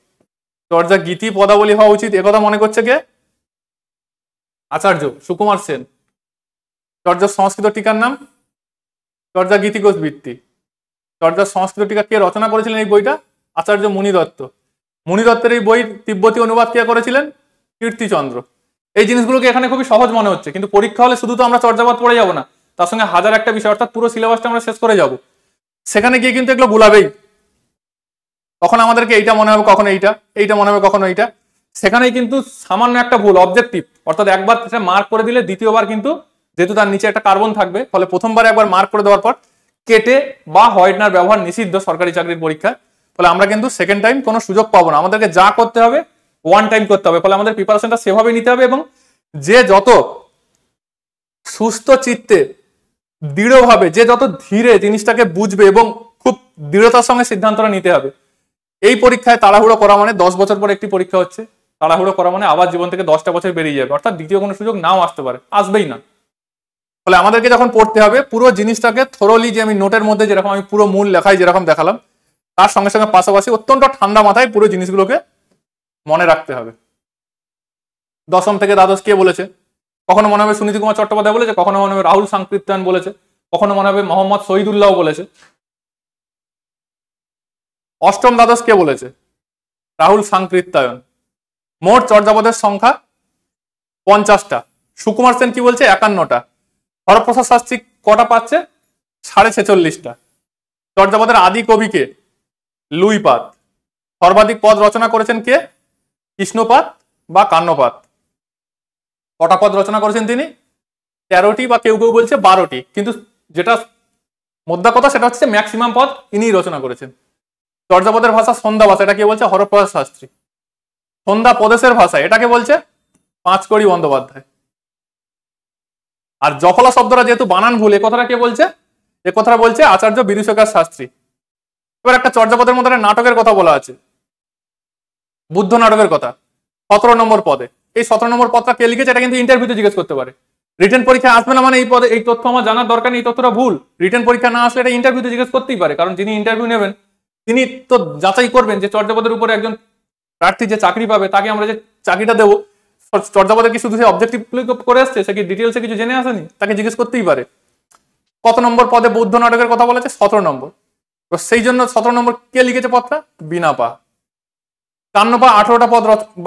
চর্যা গীতি পদাবলী হওয়া উচিত একথা মনে করছে কে, আচার্য সুকুমার সেন। চর্যা সংস্কৃত টিকার নাম চর্যা গীতিকোষ বৃত্তি। চর্যা সংস্কৃত টিকা কে রচনা করেছিলেন এই বইটা, আচার্য মুনি দত্ত। মুনি দত্তের এই বই তিব্বতী অনুবাদ কে করেছিলেন, কীর্তিচন্দ্র। এই জিনিসগুলোকে এখানে খুবই সহজ মনে হচ্ছে, কিন্তু পরীক্ষা হলে শুধু তো আমরা চর্যাপদ পড়ে যাব না, তার সঙ্গে হাজার একটা বিষয়, অর্থাৎ পুরো সিলেবাসটা আমরা শেষ করে যাব। সেখানে গিয়ে কিন্তু এগুলো গুলাবেই, কখন আমাদেরকে এইটা মনে হবে, কখন এইটা মনে হবে, কখনো এইটা। সেখানেই কিন্তু সামান্য একটা ভুল অবজেক্টিভ, অর্থাৎ একবার মার্ক করে দিলে দ্বিতীয়বার কিন্তু, যেহেতু তার নিচে একটা কার্বন থাকবে, ফলে প্রথমবার একবার মার্ক করে দেওয়ার পর কেটে বা হোয়াইটনার ব্যবহার নিষিদ্ধ সরকারি চাকরির পরীক্ষায়। ফলে আমরা কিন্তু সেকেন্ড টাইম কোনো সুযোগ পাবো না, আমাদেরকে যা করতে হবে ওয়ান টাইম করতে হবে। ফলে আমাদের প্রিপারেশনটা সেভাবে নিতে হবে, এবং যে যত সুস্থ চিত্তে দৃঢ়ভাবে, যে যত ধীরে জিনিসটাকে বুঝবে এবং খুব দৃঢ়তার সঙ্গে সিদ্ধান্তটা নিতে হবে। এই পরীক্ষায় তাড়াহুড়ো করা মানে 10 বছর পর একটি পরীক্ষা হচ্ছে, তাড়াহুড়ো করা মানে আবার জীবন থেকে 10টা বছর বেরিয়ে যাবে, অর্থাৎ দ্বিতীয় কোনো সুযোগ নাও আসতে পারে, আসবেই না। ফলে আমাদেরকে যখন পড়তে হবে পুরো জিনিসটাকে থরোলি, যে আমি নোটের মধ্যে যেরকম আমি পুরো মূল লেখায় যেরকম দেখালাম, তার সঙ্গে সঙ্গে পাশাপাশি অত্যন্ত ঠান্ডা মাথায় পুরো জিনিসগুলোকে মনে রাখতে হবে। দশম থেকে দ্বাদশ কে বলেছে, কখনো মনে হবে সুনীতি কুমার চট্টোপাধ্যায় বলেছে, কখনো মনে হবে রাহুল সাংকৃত্যায়ন বলেছে, কখনো মনে হবে মোহাম্মদ শহীদুল্লাহ বলেছে। অষ্টম দ্বাদশ কে বলেছে, রাহুল সাংকৃত্যায়ন। মোট চর্যাপদের সংখ্যা 50টা। সুকুমার সেন কি বলছে, 51টা। হরপ্রসাদ শাস্ত্রী কটা পাচ্ছে, 46.5টা। চর্যাপদের আদি কবি কে, লুইপাদ। সর্বাধিক পদ রচনা করেছেন কে, কৃষ্ণপাদ বা কান্নপাদ। কটা পদ রচনা করেছেন তিনি, 13টি, বা কেউ কেউ বলছে 12টি, কিন্তু যেটা মোদ্দা কথা সেটা হচ্ছে ম্যাক্সিমাম পদ ইনিই রচনা করেছেন। চর্যাপদের ভাষা সন্ধ্যা ভাষা, এটা কে বলছে, হরপ্রসাদ শাস্ত্রী। সন্ধ্যা প্রদেশের ভাষা, এটাকে বলছে পাঁচকড়ি বন্দ্যোপাধ্যায়। আর জফলা শব্দটা যেহেতু বানান ভুল, এ কথাটা কে বলছে, এ কথাটা বলছে আচার্য বিদুসাগর শাস্ত্রী। এবার একটা চর্যাপদের মধ্যে নাটকের কথা বলা আছে, বুদ্ধ নাটকের কথা, 17 নম্বর পদে। এই 17 নম্বর পদটা কে লিখেছে, এটা কিন্তু ইন্টারভিউতে জিজ্ঞেস করতে পারে। রিটেন পরীক্ষা আসবে না মানে এই পদে এই তথ্য আমার জানার দরকার নেই, এই তথ্যটা ভুল। রিটেন পরীক্ষা না আসলে এটা ইন্টারভিউতে জিজ্ঞেস করতেই পারে, কারণ যিনি ইন্টারভিউ নেবেন তিনি তো যাচাই করবেন যে চর্যাপদের উপরে একজন প্রার্থী যে চাকরি পাবে তাকে আমরা যে চাকরিটা দেবো, চর্যাপদে কি শুধু সে অবজেক্টিভ করে আসছে, সে কি ডিটেলসে কিছু জেনে আসেনি, তাকে জিজ্ঞেস করতেই পারে। কত নম্বর পদে বৌদ্ধ নাটকের কথা বলেছে, 17 নম্বর। তো সেই জন্য 17 নম্বর কে লিখেছে পদটা, বিনাপা। কান্নপা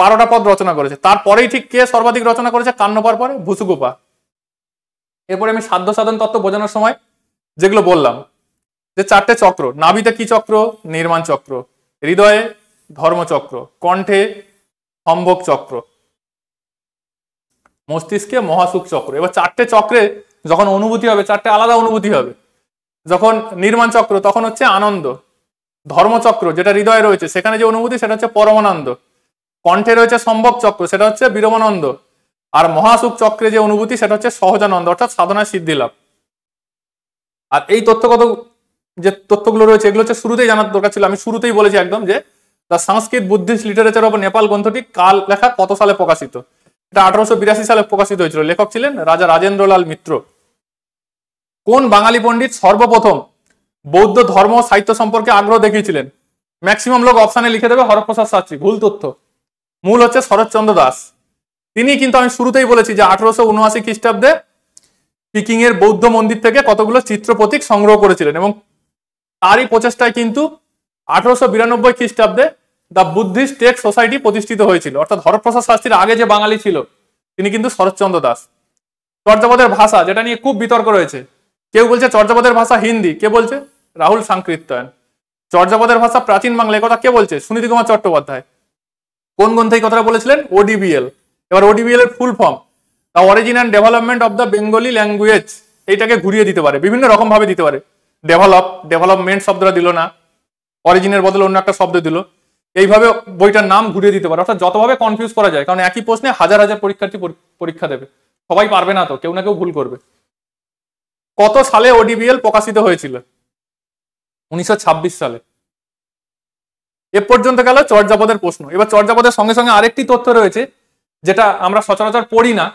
12টা পদ রচনা করেছে। তারপরেই ঠিক কে সর্বাধিক রচনা করেছে, কান্নপার পরে ভুসুকোপা। এরপরে আমি সাধ্য সাধন তত্ত্ব বোঝানোর সময় যেগুলো বললাম, যে 4টে চক্র, নাভিতে কি চক্র, নির্মাণ চক্র, হৃদয়ে ধর্মচক্র, কণ্ঠে সম্ভোগ চক্র, মস্তিষ্কে মহাসুখ চক্র। এবার 4টে চক্রে যখন অনুভূতি হবে, 4টে আলাদা অনুভূতি হবে। যখন নির্মাণ চক্র তখন হচ্ছে আনন্দ, ধর্মচক্র যেটা হৃদয়ে রয়েছে সেখানে যে অনুভূতি সেটা হচ্ছে পরমানন্দ, কণ্ঠে রয়েছে সম্ভোগ চক্র সেটা হচ্ছে বিরমানন্দ, আর মহাসুখ চক্রে যে অনুভূতি সেটা হচ্ছে সহজানন্দ, অর্থাৎ সাধনায় সিদ্ধি লাভ। আর এই তথ্যগত যে তথ্যগুলো রয়েছে এগুলো হচ্ছে শুরুতেই জানার দরকার ছিল। আমি শুরুতেই বলেছি একদম যে the Sanskrit Buddhist literature of Nepal গ্রন্থটি কাল লেখা, কত সালে প্রকাশিত। এটা 1882 সালে প্রকাশিত হয়েছিল। লেখক ছিলেন রাজা রাজেন্দ্রলাল মিত্র। কোন বাঙালি পণ্ডিত সর্বপ্রথম বৌদ্ধ ধর্ম ও সাহিত্য সম্পর্কে আগ্রহ দেখিয়েছিলেন? ম্যাক্সিমাম লোক অপশানে লিখে দেবে হরপ্রসাদ শাস্ত্রী, ভুল তথ্য। মূল হচ্ছে শরৎচন্দ্র দাস। তিনি কিন্তু, আমি শুরুতেই বলেছি যে 1879 খ্রিস্টাব্দে পিকিং এর বৌদ্ধ মন্দির থেকে কতগুলো চিত্র প্রতীক সংগ্রহ করেছিলেন এবং তারই প্রচেষ্টায় কিন্তু 1892 খ্রিস্টাব্দে দ্য বুদ্ধিস্ট টেক্সট সোসাইটি প্রতিষ্ঠিত হয়েছিল। অর্থাৎ হরপ্রসাদ শাস্ত্রীর আগে যে বাঙালি ছিল তিনি কিন্তু শরৎচন্দ্র দাস। চর্যাপদের ভাষা, যেটা নিয়ে খুব বিতর্ক রয়েছে, কেউ বলছে চর্যাপদের ভাষা হিন্দি, কে বলছে রাহুল সাংকৃত্যায়ন। চর্যাপদের ভাষা প্রাচীন বাংলা, কথা কে বলছে সুনীতি কুমার চট্টোপাধ্যায়। কোন গ্রন্থে এই কথাটা বলেছিলেন? ওডিবিএল। এবার ওডিবিএল এর full form the origin and development of the Bengali language. এইটাকে ঘুরিয়ে দিতে পারে, বিভিন্ন রকম ভাবে দিতে পারে। ডেভেলপমেন্ট শব্দটা দিল না, অরিজিনের বদলে অন্য একটা শব্দ দিল, এইভাবে বইটার নাম ঘুরিয়ে দিতে পারে। অর্থাৎ যতভাবে কনফিউজ করা যায়, কারণ একই প্রশ্নে হাজার হাজার পরীক্ষার্থী পরীক্ষা দেবে, সবাই পারবে না তো, কেউ না কেউ ভুল করবে। কত সালে ওডিবিএল প্রকাশিত হয়েছিল? 1926 সালে। এ পর্যন্ত গেল চর্যাপদের প্রশ্ন। এবার চর্যাপদের সঙ্গে সঙ্গে আরেকটি তথ্য রয়েছে যেটা আমরা সচরাচর পড়ি না,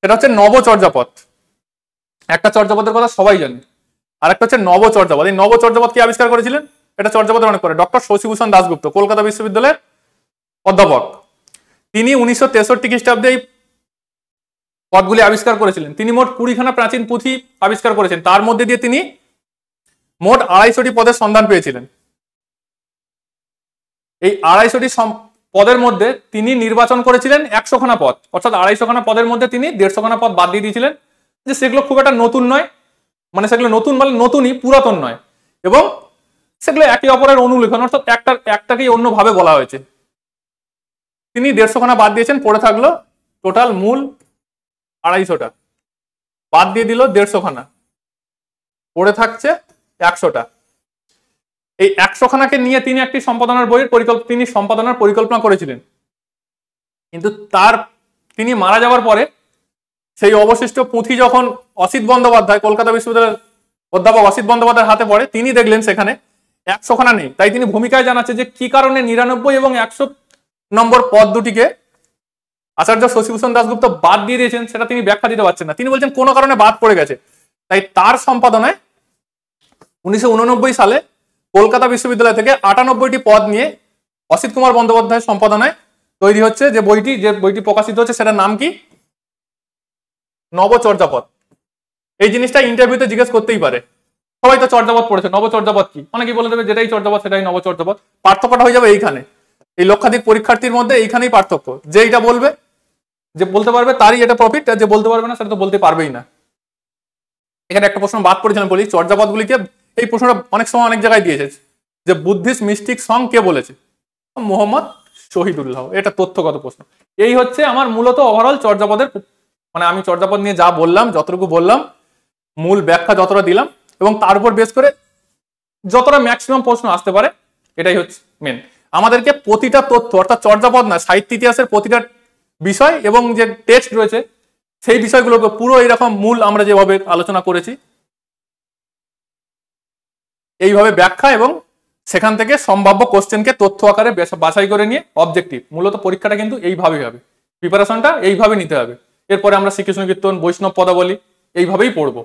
সেটা হচ্ছে নবচর্যাপদ। একটা চর্যাপদের কথা সবাই জানে, আর একটা হচ্ছে নবচর্যাপদ। এই নবচর্যাপদ কি আবিষ্কার করেছিলেন? এটা চর্যাপদের অনেক পরে ডক্টর শশীভূষণ দাশগুপ্ত, কলকাতা বিশ্ববিদ্যালয়ের অধ্যাপক। তিনি 1963 খ্রিস্টাব্দে এই পদগুলি আবিষ্কার করেছিলেন। তিনি মোট 20খানা প্রাচীন পুঁথি আবিষ্কার করেছেন, তার মধ্যে দিয়ে তিনি মোট 250টি পদের সন্ধান পেয়েছিলেন। এই 250টি পদের মধ্যে তিনি নির্বাচন করেছিলেন 100খানা পদ, অর্থাৎ 250খানা পদের মধ্যে তিনি 150খানা পদ বাদ দিয়ে দিয়েছিলেন, যে সেগুলো খুব একটা নতুন নয়, মানে সেগুলো নতুন মানে নতুনই, পুরাতন নয়, এবং সেগুলো একে অপরের অনুলিখন, অর্থাৎ একটাকেই অন্যভাবে বলা হয়েছে। তিনি 150খানা বাদ দিয়েছেন, পড়ে থাকলো টোটাল মূল 250টা, বাদ দিয়ে দিল 150খানা, পড়ে থাকছে 100টা। এই 100খানাকে নিয়ে তিনি একটি সম্পাদনার বইয়ের সম্পাদনার পরিকল্পনা করেছিলেন, কিন্তু তিনি মারা যাওয়ার পরে সেই অবশিষ্ট পুঁথি যখন অসিত বন্দ্যোপাধ্যায়, কলকাতা বিশ্ববিদ্যালয়ের অধ্যাপক অসিত বন্দ্যোপাধ্যায়ের হাতে পড়ে, তিনি দেখলেন সেখানে 100খানা নেই। তাই তিনি ভূমিকায় জানাচ্ছে যে কি কারণে 99 এবং 100 নম্বর পদ দুটিকে আচার্য শশীভূষণ দাশগুপ্ত বাদ দিয়ে দিয়েছেন, সেটা তিনি ব্যাখ্যা দিতে পারছেন না। তিনি বলছেন কোনো কারণে বাদ পড়ে গেছে। তাই তার সম্পাদনায় 1989 সালে কলকাতা বিশ্ববিদ্যালয় থেকে 98টি পদ নিয়ে অসিত কুমার বন্দ্যোপাধ্যায়ের সম্পাদনায় তৈরি হচ্ছে যে বইটি প্রকাশিত হচ্ছে, সেটার নাম কি? নবচর্যাপদ। এই জিনিসটা ইন্টারভিউতে জিজ্ঞেস করতেই পারে, সবাই তো চর্যাপদ পড়েছে, নবচর্যাপদ কি? অনেকেই বলে দেবে যেটাই চর্যাপদ সেটাই নবচর্যাপদ। পার্থক্যটা হয়ে যাবে এইখানে, এই লক্ষাধিক পরীক্ষার্থীর মধ্যে এইখানেই পার্থক্য। যে এটা বলবে, যে বলতে পারবে তারই এটা প্রফিট, আর যে বলতে পারবে না সেটা তো বলতে পারবেই না। এখানে একটা প্রশ্ন বাদ পড়েছিলাম, বলি চর্যাপদগুলিকে, এই প্রশ্নটা অনেক সময় অনেক জায়গায় দিয়েছে, যে বুদ্ধিস্ট মিস্টিক সং কে বলেছে? মোহাম্মদ শহীদুল্লাহ। এটা তথ্যগত প্রশ্ন। এই হচ্ছে আমার মূলত ওভারঅল চর্যাপদের, মানে আমি চর্যাপদ নিয়ে যা বললাম, যতটুকু বললাম, মূল ব্যাখ্যা যতটা দিলাম, এবং তার উপর বেস করে যতটা ম্যাক্সিমাম প্রশ্ন আসতে পারে, এটাই হচ্ছে মেন। আমাদেরকে প্রতিটা তথ্য, অর্থাৎ চর্যাপদ না, সাহিত্য ইতিহাসের প্রতিটা বিষয় এবং যে টেক্সট রয়েছে সেই বিষয়গুলোকে পুরো এইরকম মূল আমরা যেভাবে আলোচনা করেছি এইভাবে ব্যাখ্যা, এবং সেখান থেকে সম্ভাব্য কোশ্চেনকে তথ্য আকারে বাছাই করে নিয়ে অবজেক্টিভ। মূলত পরীক্ষাটা কিন্তু এইভাবেই হবে, প্রিপারেশনটা এইভাবে নিতে হবে। এরপরে আমরা শ্রীকৃষ্ণ কীর্তন, বৈষ্ণব পদাবলী এইভাবেই পড়বো।